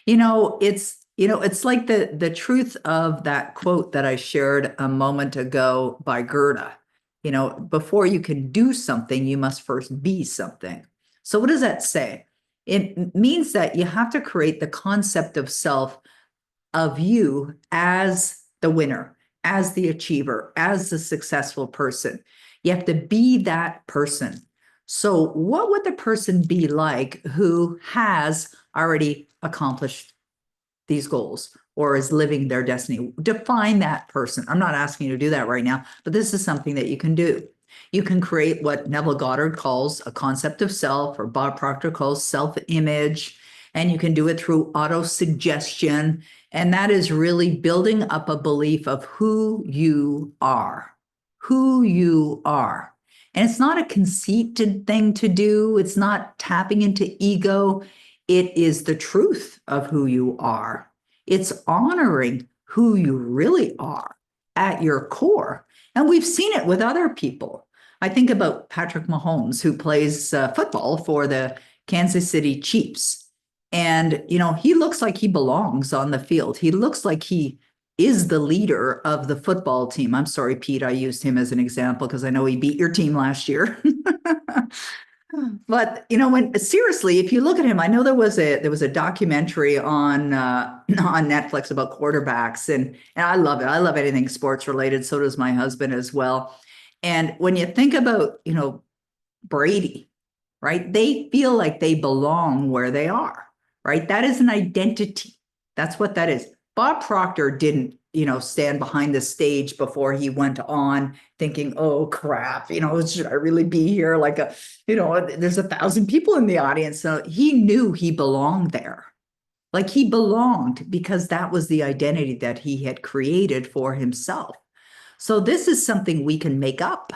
It's like the truth of that quote that I shared a moment ago by Gerda. Before you can do something, you must first be something. So what does that say? It means that you have to create the concept of self, of you as the winner, as the achiever, as the successful person. You have to be that person. So what would the person be like who has already accomplished these goals or is living their destiny? Define that person. I'm not asking you to do that right now, but this is something that you can do. You can create what Neville Goddard calls a concept of self, or Bob Proctor calls self-image, and you can do it through auto-suggestion. And that is really building up a belief of who you are, who you are. And it's not a conceited thing to do. It's not tapping into ego. It is the truth of who you are. It's honoring who you really are at your core. And we've seen it with other people. I think about Patrick Mahomes, who plays football for the Kansas City Chiefs. And, he looks like he belongs on the field. He looks like he is the leader of the football team. I'm sorry, Pete, I used him as an example because I know he beat your team last year. But, seriously, if you look at him, I know there was a documentary on Netflix about quarterbacks, and I love it. I love anything sports related. So does my husband as well. And when you think about, Brady, right? They feel like they belong where they are, right? That is an identity. That's what that is. Bob Proctor didn't, stand behind the stage before he went on thinking, oh crap, should I really be here? There's 1,000 people in the audience. So he knew he belonged there. Like he belonged because that was the identity that he had created for himself. So this is something we can make up.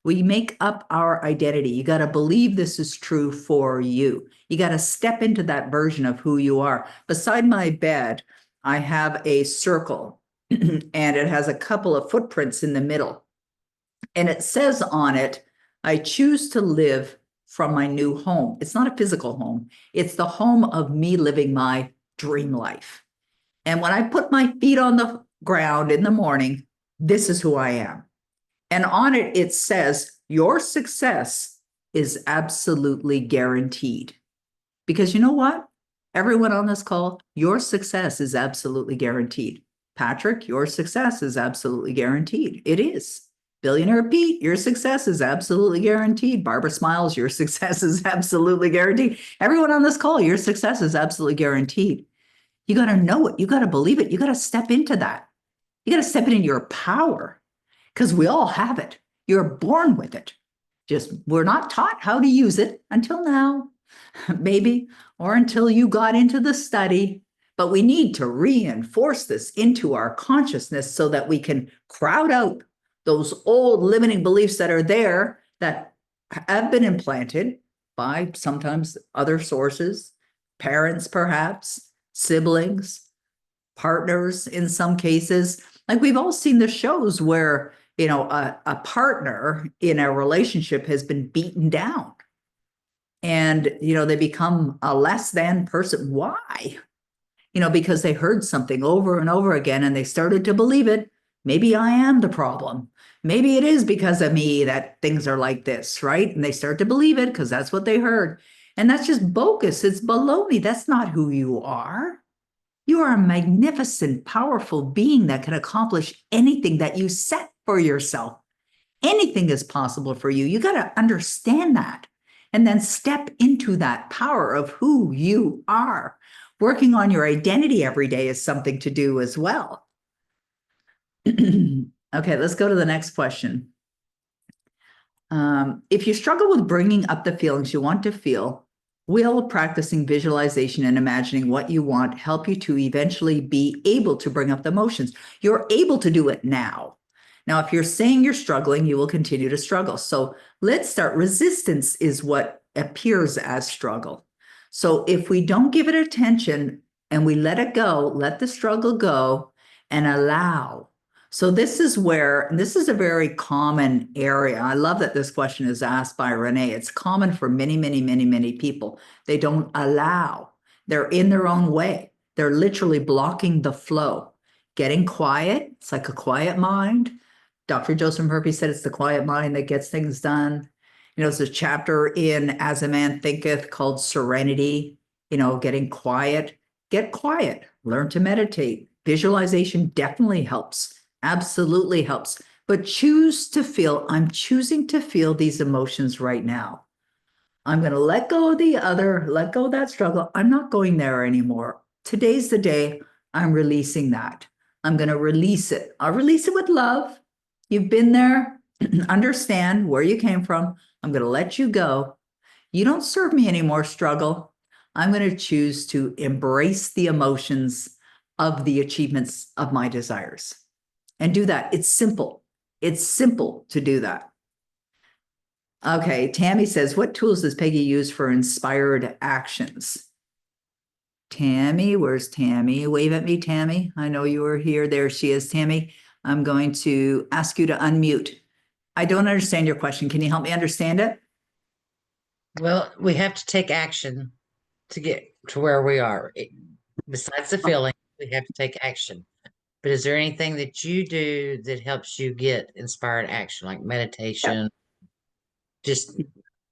We make up our identity. You got to believe this is true for you. You got to step into that version of who you are. Beside my bed, I have a circle and it has a couple of footprints in the middle. And it says on it, I choose to live from my new home. It's not a physical home. It's the home of me living my dream life. And when I put my feet on the ground in the morning, this is who I am. And on it, it says, your success is absolutely guaranteed. Because you know what? Everyone on this call, your success is absolutely guaranteed. Patrick, your success is absolutely guaranteed. It is. Billionaire Pete, your success is absolutely guaranteed. Barbara Smiles, your success is absolutely guaranteed. Everyone on this call, your success is absolutely guaranteed. You got to know it. You got to believe it. You got to step into that. You got to step into your power because we all have it. You're born with it. Just we're not taught how to use it until now, maybe, or until you got into the study. But we need to reinforce this into our consciousness so that we can crowd out those old limiting beliefs that are there that have been implanted by sometimes other sources, parents perhaps, siblings, partners in some cases. Like we've all seen the shows where, a partner in a relationship has been beaten down and, they become a less than person. Why? Because they heard something over and over again and they started to believe it. Maybe I am the problem. Maybe it is because of me that things are like this, right? And they start to believe it because that's what they heard. And that's just bogus. It's baloney. That's not who you are. You are a magnificent, powerful being that can accomplish anything that you set for yourself. Anything is possible for you. You got to understand that and then step into that power of who you are. Working on your identity every day is something to do as well. Okay, let's go to the next question. If you struggle with bringing up the feelings you want to feel, will practicing visualization and imagining what you want help you to eventually be able to bring up the emotions? You're able to do it now. Now, if you're saying you're struggling, you will continue to struggle. So let's start. Resistance is what appears as struggle. So if we don't give it attention and we let it go, let the struggle go and allow. So this is where, this is a very common area. I love that this question is asked by Renee. It's common for many, many, many, many people. They don't allow. They're in their own way. They're literally blocking the flow. Getting quiet, it's like a quiet mind. Dr. Joseph Murphy said it's the quiet mind that gets things done. There's a chapter in As a Man Thinketh called Serenity, getting quiet. Get quiet, learn to meditate. Visualization definitely helps, absolutely helps. But choose to feel, I'm choosing to feel these emotions right now. I'm going to let go of the other, let go of that struggle. I'm not going there anymore. Today's the day I'm releasing that. I'm going to release it. I'll release it with love. You've been there, understand where you came from. I'm going to let you go. You don't serve me anymore, struggle. I'm going to choose to embrace the emotions of the achievements of my desires and do that. It's simple. It's simple to do that. Okay, Tammy says, what tools does Peggy use for inspired actions? Tammy, where's Tammy? Wave at me, Tammy. I know you were here. There she is, Tammy. I'm going to ask you to unmute. I don't understand your question. Can you help me understand it? Well, we have to take action to get to where we are. Besides the feeling, we have to take action. But is there anything that you do that helps you get inspired action, like meditation? Just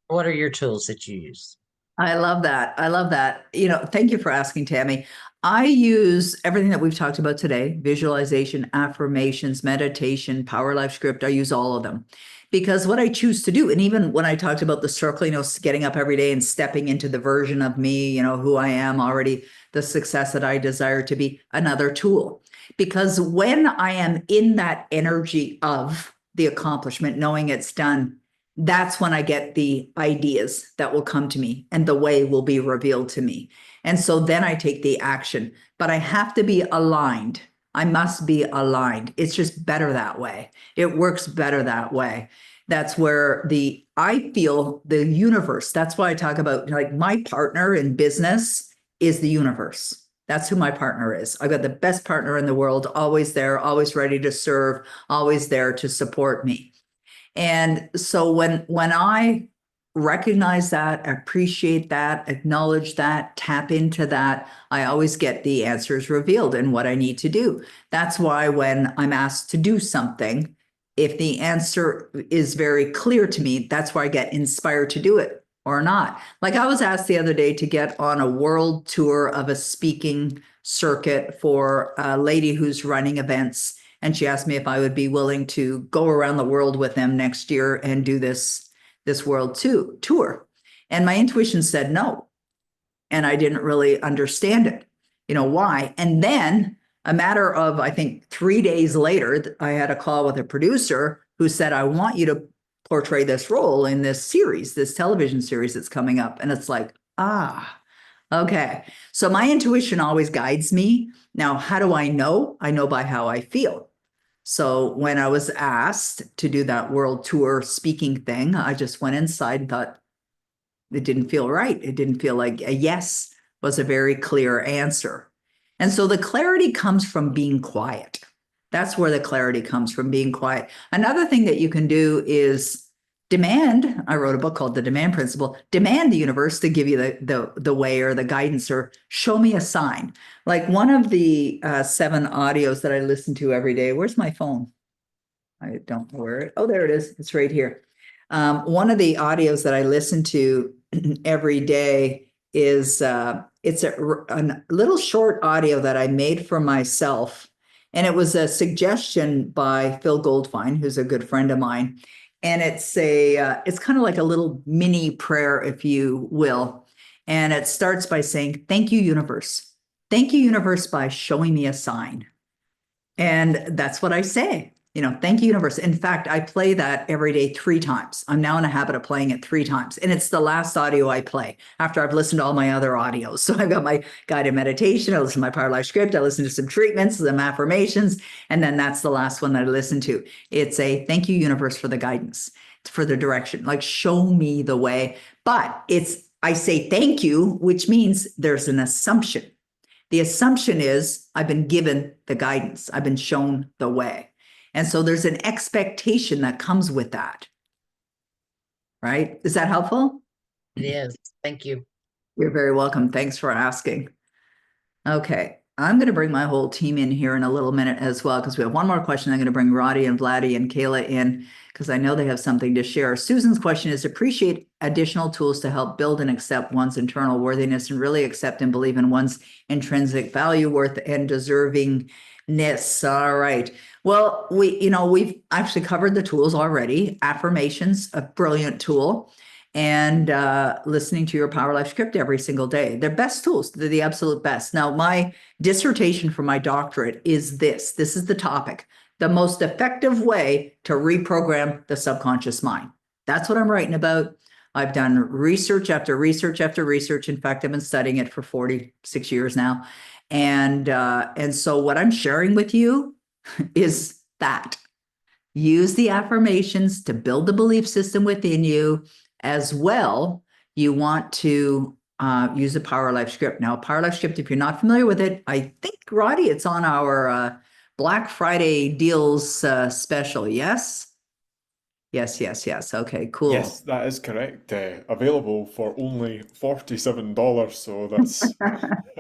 what are your tools that you use? I love that. I love that. Thank you for asking, Tammy. I use everything that we've talked about today: visualization, affirmations, meditation, Power Life Script. I use all of them because what I choose to do, and even when I talked about the circle, getting up every day and stepping into the version of me, who I am already, the success that I desire to be, another tool. Because when I am in that energy of the accomplishment, knowing it's done, that's when I get the ideas that will come to me and the way will be revealed to me. And so then I take the action, but I have to be aligned. I must be aligned. It's just better that way. It works better that way. That's where I feel the universe. That's why I talk about, like, my partner in business is the universe. That's who my partner is. I've got the best partner in the world, always there, always ready to serve, always there to support me. And so when I recognize that, appreciate that, acknowledge that, tap into that, I always get the answers revealed and what I need to do. That's why when I'm asked to do something, if the answer is very clear to me, that's where I get inspired to do it or not. Like, I was asked the other day to get on a world tour of a speaking circuit for a lady who's running events. And she asked me if I would be willing to go around the world with them next year and do this world tour. And my intuition said no. And I didn't really understand it, why. And then a matter of, I think, 3 days later, I had a call with a producer who said, I want you to portray this role in this series, this television series that's coming up. And it's like, okay. So my intuition always guides me. Now, how do I know? I know by how I feel. So when I was asked to do that world tour speaking thing, I just went inside and thought it didn't feel right. It didn't feel like a yes was a very clear answer. And so the clarity comes from being quiet. That's where the clarity comes from, being quiet. Another thing that you can do is demand. I wrote a book called The Demand Principle. Demand the universe to give you the way or the guidance, or show me a sign. Like one of the 7 audios that I listen to every day. Where's my phone? I don't know where it. Oh, there it is. It's right here. One of the audios that I listen to every day is it's a little short audio that I made for myself. And it was a suggestion by Phil Goldfine, who's a good friend of mine. And it's kind of like a little mini prayer, if you will. And it starts by saying, thank you, universe, thank you, universe, by showing me a sign. And that's what I say. Thank you, universe. In fact, I play that every day 3 times. I'm now in a habit of playing it 3 times. And it's the last audio I play after I've listened to all my other audios. So I've got my guided meditation, I listen to my Power Life script, I listen to some treatments, some affirmations, and then that's the last one that I listen to. It's a thank you, universe, for the guidance, for the direction, like show me the way. But I say thank you, which means there's an assumption. The assumption is I've been given the guidance, I've been shown the way. And so there's an expectation that comes with that. Right? Is that helpful? It is. Thank you. You're very welcome. Thanks for asking. Okay. I'm going to bring my whole team in here in a little minute as well, because we have one more question. I'm going to bring Roddy and Vladdy and Kayla in because I know they have something to share. Susan's question is appreciate additional tools to help build and accept one's internal worthiness and really accept and believe in one's intrinsic value, worth, and deservingness. All right. Well, we've actually covered the tools already. Affirmations, a brilliant tool. And listening to your Power Life script every single day. They're best tools. They're the absolute best. Now, my dissertation for my doctorate is this. This is the topic. The most effective way to reprogram the subconscious mind. That's what I'm writing about. I've done research after research after research. In fact, I've been studying it for 46 years now. And so what I'm sharing with you is that. Use the affirmations to build the belief system within you. As well, you want to use the Power Life script. Now, Power Life script, if you're not familiar with it, I think, Roddy, it's on our Black Friday deals special, yes? Yes. Okay, cool. Yes, that is correct. Available for only $47, so that's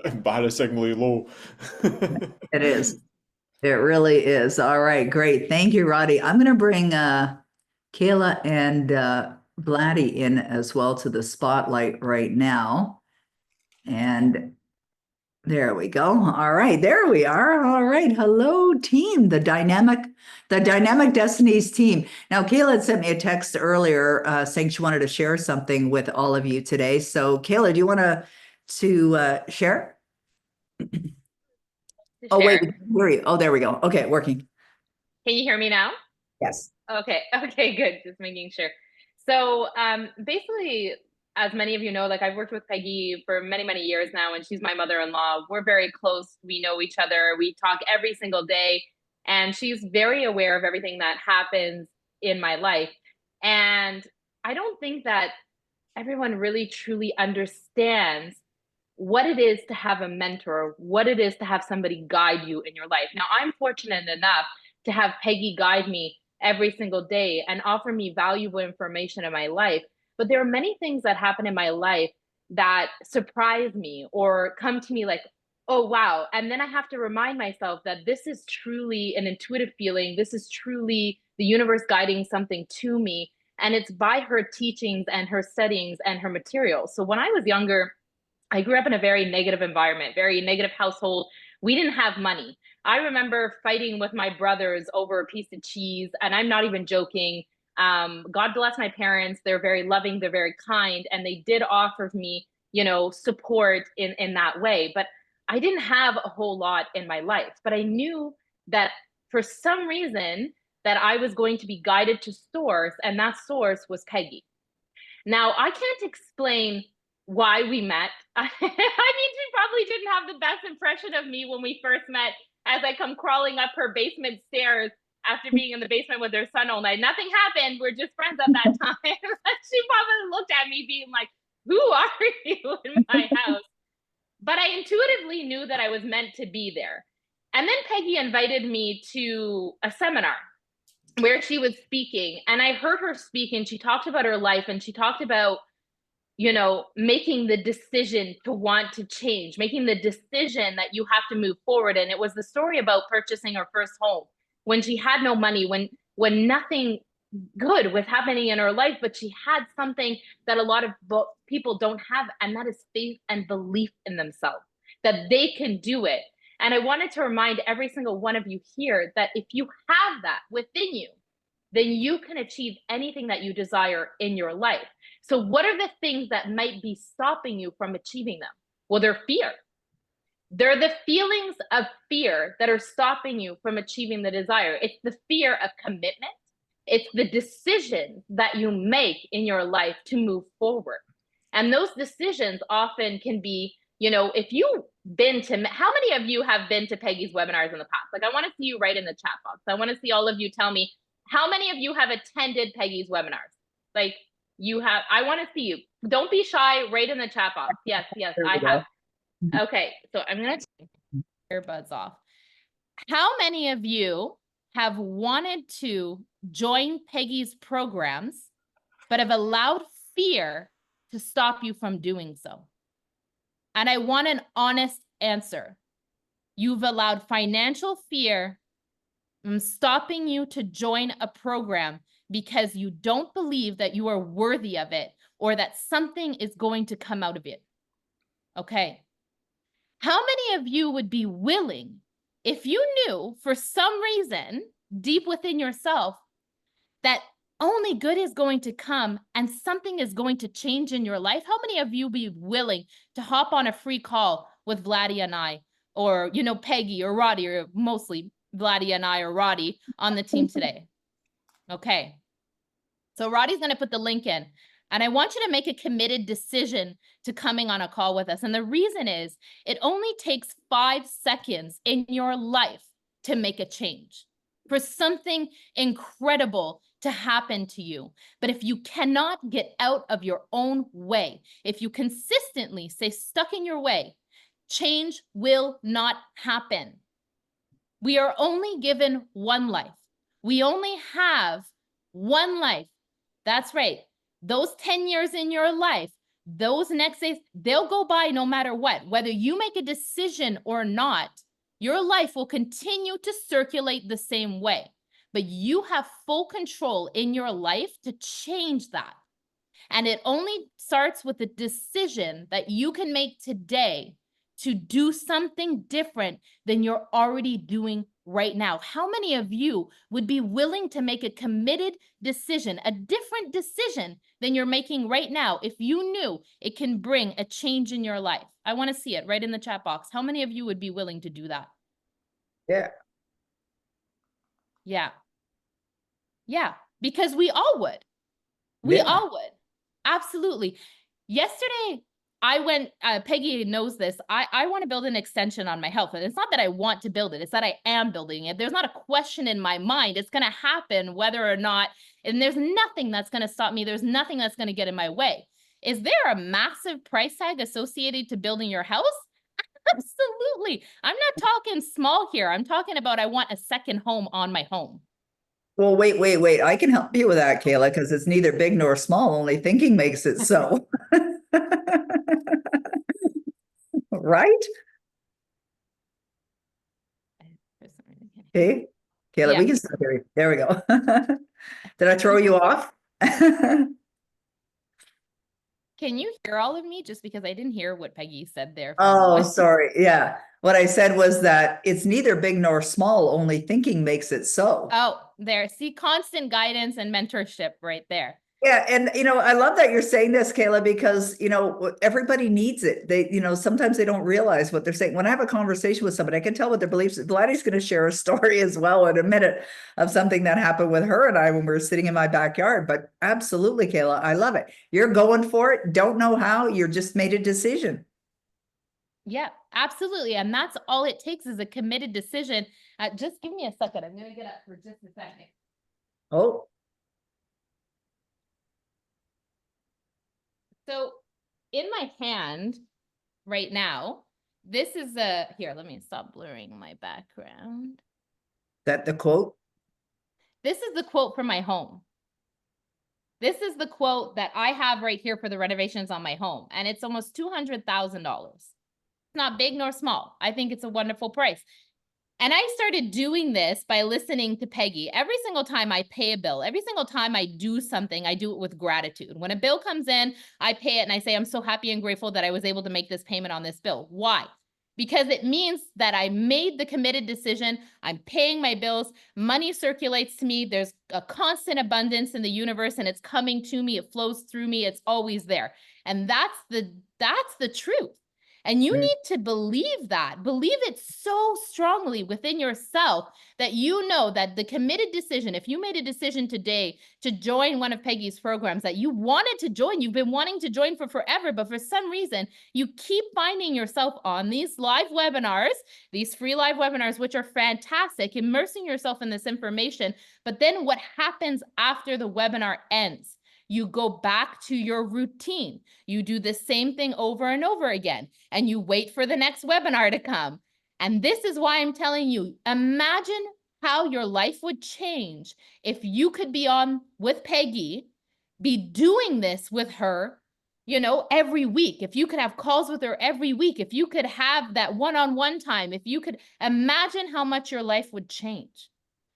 embarrassingly low. It is. It really is. All right, great. Thank you, Roddy. I'm going to bring Kayla and Vladdy in as well to the spotlight right now. And there we go. All right, there we are. All right. Hello, team, the dynamic Destinies team. Now, Kayla had sent me a text earlier saying she wanted to share something with all of you today. So, Kayla, do you want to share? Oh, wait, we can hear you. Oh, there we go. Okay, working. Can you hear me now? Yes. Okay, good. Just making sure. So basically, as many of you know, like I've worked with Peggy for many, many years now, and she's my mother-in-law. We're very close. We know each other. We talk every single day. And she's very aware of everything that happens in my life. And I don't think that everyone really truly understands what it is to have a mentor, what it is to have somebody guide you in your life. Now, I'm fortunate enough to have Peggy guide me every single day and offer me valuable information in my life. But there are many things that happen in my life that surprise me or come to me like, oh, wow. And then I have to remind myself that this is truly an intuitive feeling. This is truly the universe guiding something to me. And it's by her teachings and her settings and her materials. So when I was younger, I grew up in a very negative environment, very negative household. We didn't have money. I remember fighting with my brothers over a piece of cheese, and I'm not even joking. God bless my parents. They're very loving. They're very kind. And they did offer me, support in that way. But I didn't have a whole lot in my life. But I knew that for some reason that I was going to be guided to source, and that source was Peggy. Now, I can't explain why we met. I mean, she probably didn't have the best impression of me when we first met as I come crawling up her basement stairs after being in the basement with her son all night. Nothing happened. We're just friends at that time. She probably looked at me being like, who are you in my house? But I intuitively knew that I was meant to be there. And then Peggy invited me to a seminar where she was speaking. And I heard her speak, and she talked about her life, and she talked about making the decision to want to change, making the decision that you have to move forward. And it was the story about purchasing her first home when she had no money, when nothing good was happening in her life, but she had something that a lot of people don't have, and that is faith and belief in themselves, that they can do it. And I wanted to remind every single one of you here that if you have that within you, then you can achieve anything that you desire in your life. So what are the things that might be stopping you from achieving them? Well, they're fear. They're the feelings of fear that are stopping you from achieving the desire. It's the fear of commitment. It's the decisions that you make in your life to move forward. And those decisions often can be, you know, if you've been to, how many of you have been to Peggy's webinars in the past? Like, I want to see you write in the chat box. I want to see all of you tell me, how many of you have attended Peggy's webinars? Like, you have, I want to see you. Don't be shy, write in the chat box. Yes, yes, I have. Okay, so I'm going to take earbuds off. How many of you have wanted to join Peggy's programs, but have allowed fear to stop you from doing so? And I want an honest answer. You've allowed financial fear from stopping you to join a program because you don't believe that you are worthy of it or that something is going to come out of it. Okay. How many of you would be willing, if you knew for some reason deep within yourself that only good is going to come and something is going to change in your life? How many of you would be willing to hop on a free call with Vladdy and I, or, you know, Peggy or Roddy, or mostly Vladdy and I or Roddy on the team today? Okay. So Roddy's going to put the link in, and I want you to make a committed decision to coming on a call with us. And the reason is it only takes 5 seconds in your life to make a change, for something incredible to happen to you. But if you cannot get out of your own way, if you consistently stay stuck in your way, change will not happen. We are only given one life. We only have one life. That's right. Those 10 years in your life, those next days, they'll go by no matter what. Whether you make a decision or not, your life will continue to circulate the same way. But you have full control in your life to change that. And it only starts with a decision that you can make today to do something different than you're already doing right now. How many of you would be willing to make a committed decision, a different decision than you're making right now, if you knew it can bring a change in your life? I want to see it right in the chat box. How many of you would be willing to do that? Yeah. Yeah. Yeah, because we all would. We all would. Absolutely. Yesterday, I went, Peggy knows this, I want to build an extension on my health. And it's not that I want to build it, it's that I am building it. There's not a question in my mind. It's going to happen whether or not, and there's nothing that's going to stop me. There's nothing that's going to get in my way. Is there a massive price tag associated to building your house? Absolutely. I'm not talking small here. I'm talking about, I want a second home on my home. Well, wait. I can help you with that, Kayla, because it's neither big nor small. Only thinking makes it so. Right? Okay. Kayla, we can stop here. There we go. Did I throw you off? Can you hear all of me? Just because I didn't hear what Peggy said there. Oh, sorry. Yeah. What I said was that it's neither big nor small, only thinking makes it so. Oh, there. See, constant guidance and mentorship right there. Yeah. And, I love that you're saying this, Kayla, because, everybody needs it. They, sometimes they don't realize what they're saying. When I have a conversation with somebody, I can tell what their beliefs. Vladdy's going to share a story as well in a minute of something that happened with her and I when we were sitting in my backyard. But absolutely, Kayla, I love it. You're going for it. Don't know how. You just made a decision. Yeah, absolutely. And that's all it takes is a committed decision. Just give me a second. I'm going to get up for just a second. Oh. So in my hand right now, this is here, let me stop blurring my background. That the quote? This is the quote from my home. This is the quote that I have right here for the renovations on my home. And it's almost $200,000. It's not big nor small. I think it's a wonderful price. And I started doing this by listening to Peggy. Every single time I pay a bill, every single time I do something, I do it with gratitude. When a bill comes in, I pay it and I say, I'm so happy and grateful that I was able to make this payment on this bill. Why? Because it means that I made the committed decision. I'm paying my bills. Money circulates to me. There's a constant abundance in the universe and it's coming to me. It flows through me. It's always there. And that's the truth. And you need to believe that. Believe it so strongly within yourself that you know that the committed decision, if you made a decision today to join one of Peggy's programs that you wanted to join, you've been wanting to join for forever, but for some reason, you keep finding yourself on these live webinars, these free live webinars, which are fantastic, immersing yourself in this information. But then what happens after the webinar ends? You go back to your routine. You do the same thing over and over again, and you wait for the next webinar to come. And this is why I'm telling you, imagine how your life would change if you could be on with Peggy, be doing this with her, you know, every week. If you could have calls with her every week, if you could have that one-on-one time, if you could imagine how much your life would change.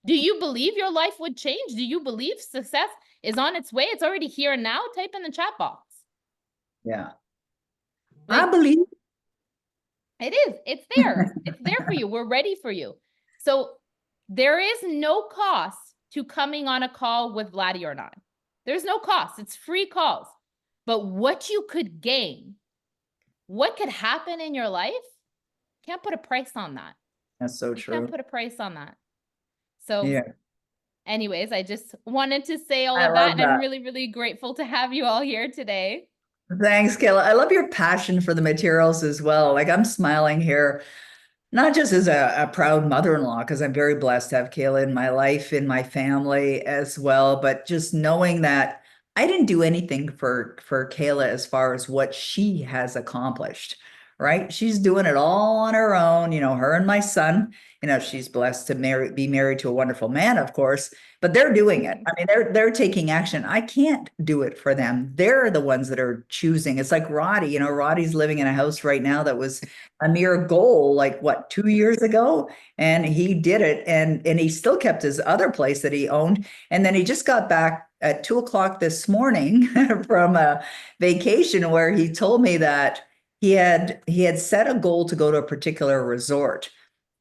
Do you believe your life would change? Do you believe success is on its way? It's already here now. Type in the chat box. Yeah. Like, I believe. it is. It's there. It's there for you. We're ready for you. So there is no cost to coming on a call with Vladdy or not. There's no cost. It's free calls. But what you could gain, what could happen in your life, can't put a price on that. That's so You can't true. put a price on that. So Yeah. anyways, I just wanted to say all I of that. love And I'm that. really, really grateful to have you all here today. Thanks, Kayla. I love your passion for the materials as well. Like I'm smiling here, not just as a proud mother-in-law, because I'm very blessed to have Kayla in my life, in my family as well, but just knowing that I didn't do anything for Kayla as far as what she has accomplished, right? She's doing it all on her own, you know, her and my son, you know, she's blessed to be married to a wonderful man, of course, but they're doing it. I mean, they're taking action. I can't do it for them. They're the ones that are choosing. It's like Roddy, you know, Roddy's living in a house right now that was a mere goal, like what, 2 years ago, and he did it, and he still kept his other place that he owned, and then he just got back at 2 o'clock this morning from a vacation where he told me that he had set a goal to go to a particular resort,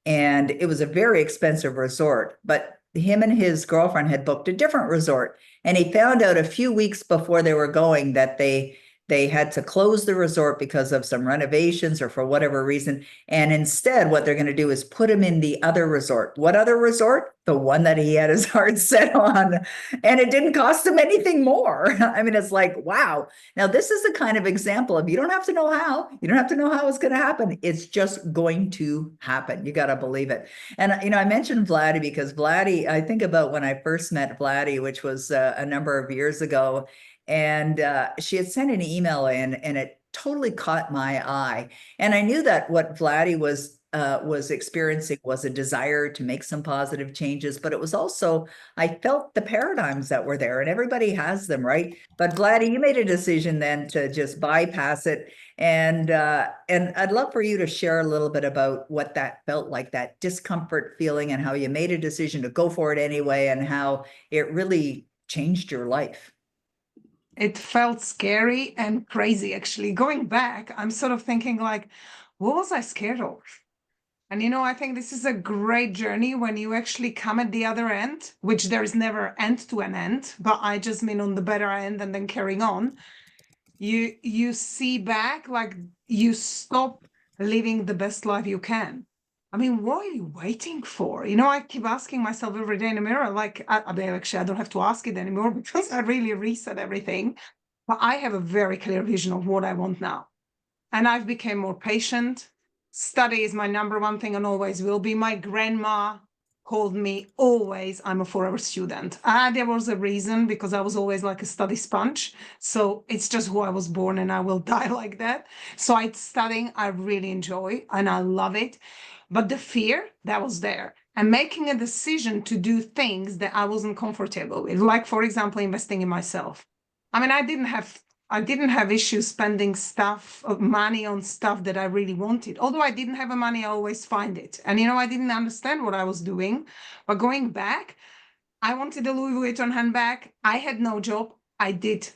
and it was a very expensive resort, but him and his girlfriend had booked a different resort, and he found out a few weeks before they were going that they had to close the resort because of some renovations or for whatever reason. And instead, what they're going to do is put him in the other resort. What other resort? The one that he had his heart set on. And it didn't cost him anything more. I mean, it's like, wow. Now, this is the kind of example of you don't have to know how. You don't have to know how it's going to happen. It's just going to happen. You got to believe it. And, you know, I mentioned Vladdy because Vladdy, I think about when I first met Vladdy, which was a number of years ago. And she had sent an email in, and it totally caught my eye. And I knew that what Vladdy was experiencing was a desire to make some positive changes, but it was also, I felt the paradigms that were there, and everybody has them, right? But Vladdy, you made a decision then to just bypass it. And I'd love for you to share a little bit about what that felt like, that discomfort feeling, and how you made a decision to go for it anyway, and how it really changed your life. It felt scary and crazy, actually. Going back, I'm sort of thinking like, what was I scared of? And, you know, I think this is a great journey when you actually come at the other end, which there is never end to an end, but I just mean on the better end and then carrying on. You see back, like you stop living the best life you can. I mean, what are you waiting for? You know, I keep asking myself every day in the mirror, like, I don't have to ask it anymore because I really reset everything. But I have a very clear vision of what I want now. And I've become more patient. Study is my number one thing and always will be. My grandma called me always, I'm a forever student. There was a reason, because I was always like a study sponge. So it's just who I was born, and I will die like that. So studying, I really enjoy and I love it. But the fear that was there, and making a decision to do things that I wasn't comfortable with, like, for example, investing in myself. I mean, I didn't have issues spending money on stuff that I really wanted. Although I didn't have the money, I always find it. And, you know, I didn't understand what I was doing. But going back, I wanted a Louis Vuitton handbag. I had no job. I did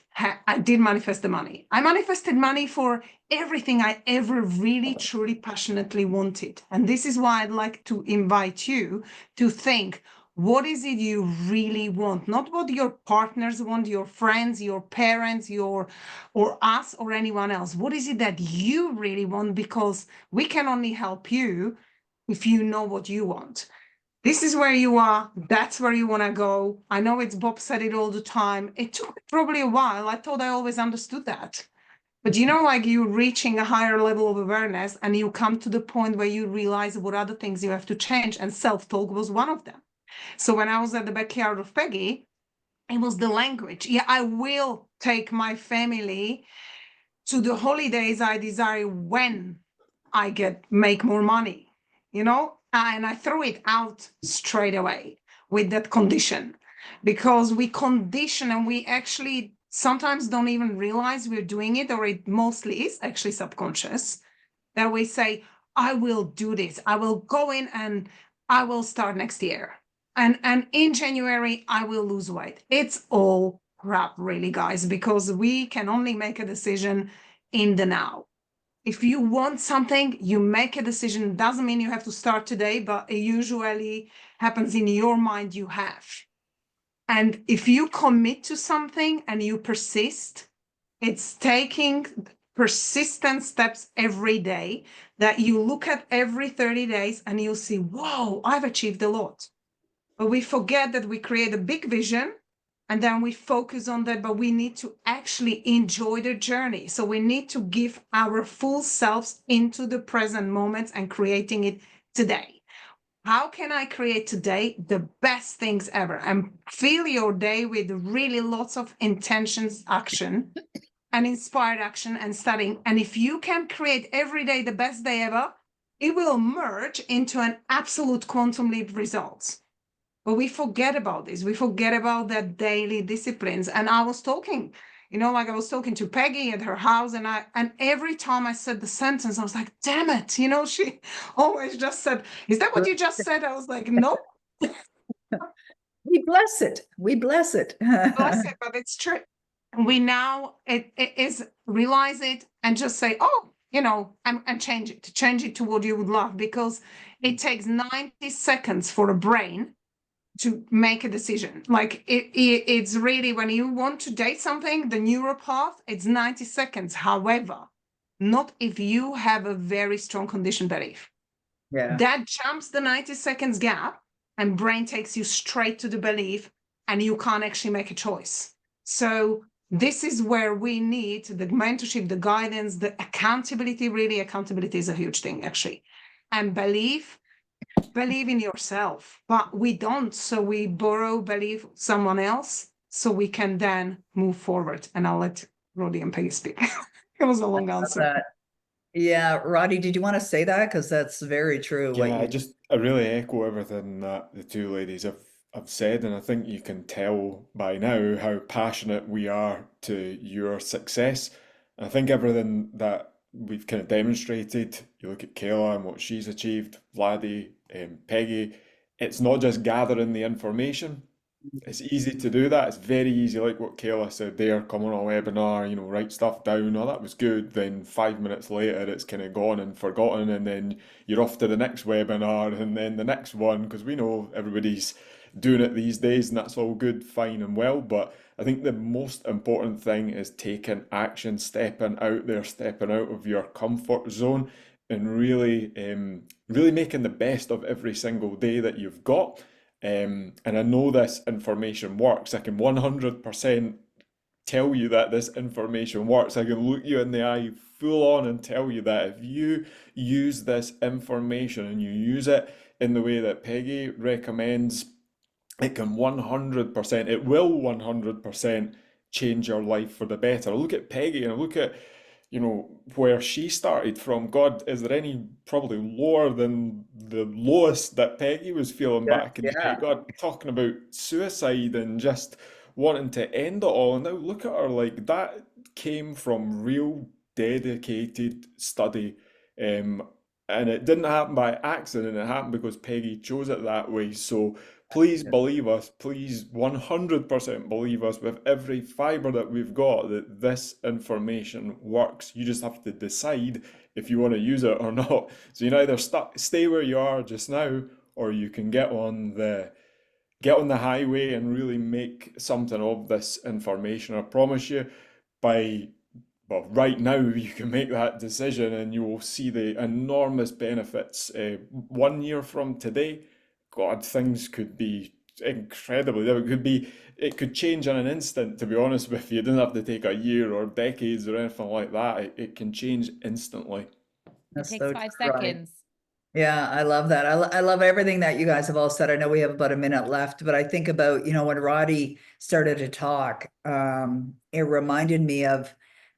manifest the money. I manifested money for everything I ever really, truly, passionately wanted. And this is why I'd like to invite you to think, What is it you really want? Not what your partners want, your friends, your parents, or us or anyone else. What is it that you really want? Because we can only help you if you know what you want. This is where you are. That's where you want to go. I know it's Bob said it all the time. It took me probably a while. I thought I always understood that. But you know, like you reaching a higher level of awareness and you come to the point where you realize what other things you have to change. And self-talk was one of them. So when I was at the backyard of Peggy, it was the language. Yeah, I will take my family to the holidays I desire when I make more money, you know? And I threw it out straight away with that condition, because we condition and we actually sometimes don't even realize we're doing it, or it mostly is actually subconscious, that we say, I will do this. I will go in and I will start next year. And in January, I will lose weight. It's all crap, really, guys, because we can only make a decision in the now. If you want something, you make a decision. Doesn't mean you have to start today, but it usually happens in your mind you have. And if you commit to something and you persist, it's taking persistent steps every day that you look at every 30 days and you'll see, whoa, I've achieved a lot. But we forget that we create a big vision and then we focus on that, but we need to actually enjoy the journey. So we need to give our full selves into the present moments and creating it today. How can I create today the best things ever? And fill your day with really lots of intentions, action, and inspired action and studying. And if you can create every day the best day ever, it will merge into an absolute quantum leap results. But we forget about this. We forget about that daily disciplines. And I was talking, like I was talking to Peggy at her house, and every time I said the sentence, I was like, damn it. She always just said, is that what you just said? I was like, no. We bless it. We bless it. Bless it, but it's true. We now it is realize it and just say, oh, and change it to what you would love, because it takes 90 seconds for a brain to make a decision. Like it's really, when you want to date something, the neural path, it's 90 seconds. However, not if you have a very strong conditioned belief. Yeah. That jumps the 90 seconds gap and brain takes you straight to the belief and you can't actually make a choice. So this is where we need the mentorship, the guidance, the accountability. Really, accountability is a huge thing, actually. And believe in yourself, but we don't. So we believe someone else so we can then move forward. And I'll let Roddy and Peggy speak. It was a long answer. That. Yeah, Roddy, did you want to say that? Because that's very true. Yeah, I really echo everything that the two ladies have said, and I think you can tell by now how passionate we are to your success. And I think everything that we've kind of demonstrated, you look at Kayla and what she's achieved, Vladdy, Peggy, it's not just gathering the information. It's easy to do that. It's very easy, like what Kayla said there, come on a webinar, write stuff down. Oh, that was good. Then 5 minutes later, it's kind of gone and forgotten. And then you're off to the next webinar and then the next one, because we know everybody's doing it these days and that's all good, fine and well. But I think the most important thing is taking action, stepping out there, stepping out of your comfort zone and really, really making the best of every single day that you've got. And I know this information works. I can 100% tell you that this information works. I can look you in the eye full on and tell you that if you use this information and you use it in the way that Peggy recommends, it can 100%, it will 100% change your life for the better. Look at Peggy and look at where she started from. God, is there any probably lower than the lowest that Peggy was feeling back in the day? God, talking about suicide and just wanting to end it all. And now look at her, like that came from real dedicated study. And it didn't happen by accident, it happened because Peggy chose it that way. So please believe us, please 100% believe us with every fiber that we've got that this information works. You just have to decide if you want to use it or not. So you can either stay where you are just now, or you can get on the get on the highway and really make something of this information. I promise you, well, right now you can make that decision and you will see the enormous benefits. 1 year from today, God, things could be incredibly different. It could change in an instant, to be honest with you. It doesn't have to take a year or decades or anything like that. It can change instantly. It That's takes so 5 true, right? seconds. Yeah, I love that. I love everything that you guys have all said. I know we have about a minute left, but I think about, when Roddy started to talk, it reminded me of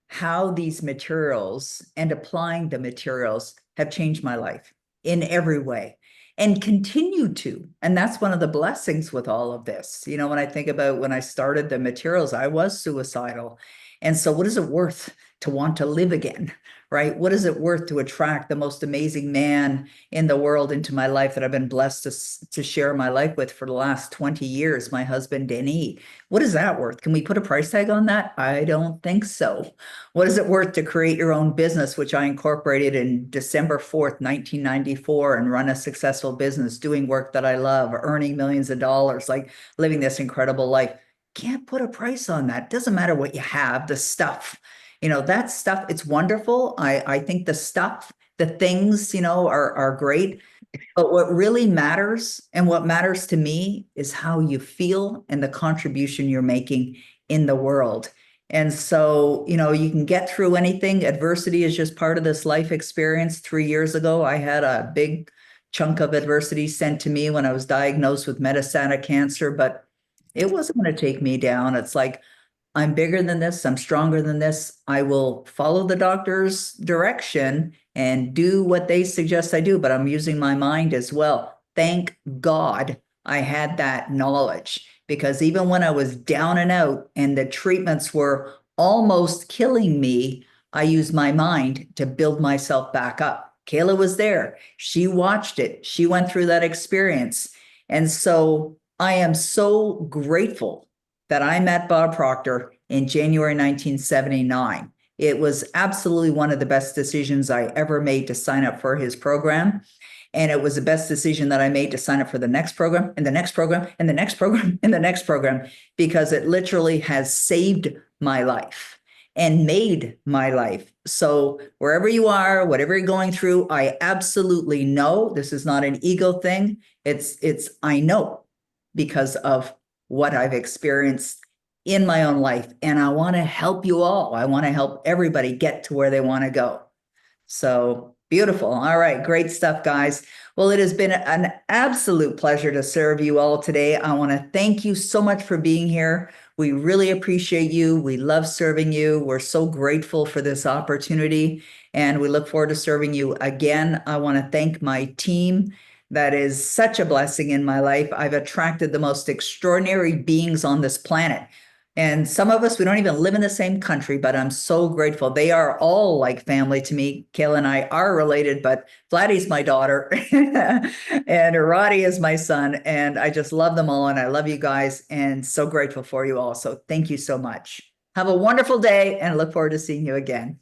how these materials and applying the materials have changed my life in every way and continue to. And that's one of the blessings with all of this. When I think about when I started the materials, I was suicidal. And so what is it worth to want to live again? Right? What is it worth to attract the most amazing man in the world into my life that I've been blessed to share my life with for the last 20 years, my husband, Denis? What is that worth? Can we put a price tag on that? I don't think so. What is it worth to create your own business, which I incorporated in December 4th, 1994, and run a successful business, doing work that I love, earning millions of dollars, like living this incredible life? Can't put a price on that. Doesn't matter what you have, the stuff. That stuff, it's wonderful. I think the stuff, the things, are great. But what really matters and what matters to me is how you feel and the contribution you're making in the world. And so, you can get through anything. Adversity is just part of this life experience. 3 years ago, I had a big chunk of adversity sent to me when I was diagnosed with metastatic cancer, but it wasn't going to take me down. It's like, I'm bigger than this. I'm stronger than this. I will follow the doctor's direction and do what they suggest I do, but I'm using my mind as well. Thank God I had that knowledge, because even when I was down and out and the treatments were almost killing me, I used my mind to build myself back up. Kayla was there. She watched it. She went through that experience. And so I am so grateful that I met Bob Proctor in January 1979. It was absolutely one of the best decisions I ever made to sign up for his program. And it was the best decision that I made to sign up for the next program and the next program and the next program and the next program, because it literally has saved my life and made my life. So wherever you are, whatever you're going through, I absolutely know this is not an ego thing. I know because of what I've experienced in my own life. And I want to help you all. I want to help everybody get to where they want to go. So beautiful. All right. Great stuff, guys. Well, it has been an absolute pleasure to serve you all today. I want to thank you so much for being here. We really appreciate you. We love serving you. We're so grateful for this opportunity, and we look forward to serving you again. I want to thank my team. That is such a blessing in my life. I've attracted the most extraordinary beings on this planet. And some of us, we don't even live in the same country, but I'm so grateful. They are all like family to me. Kayla and I are related, but Vladdy's my daughter and Roddy is my son. And I just love them all. And I love you guys and so grateful for you all. So thank you so much. Have a wonderful day and look forward to seeing you again.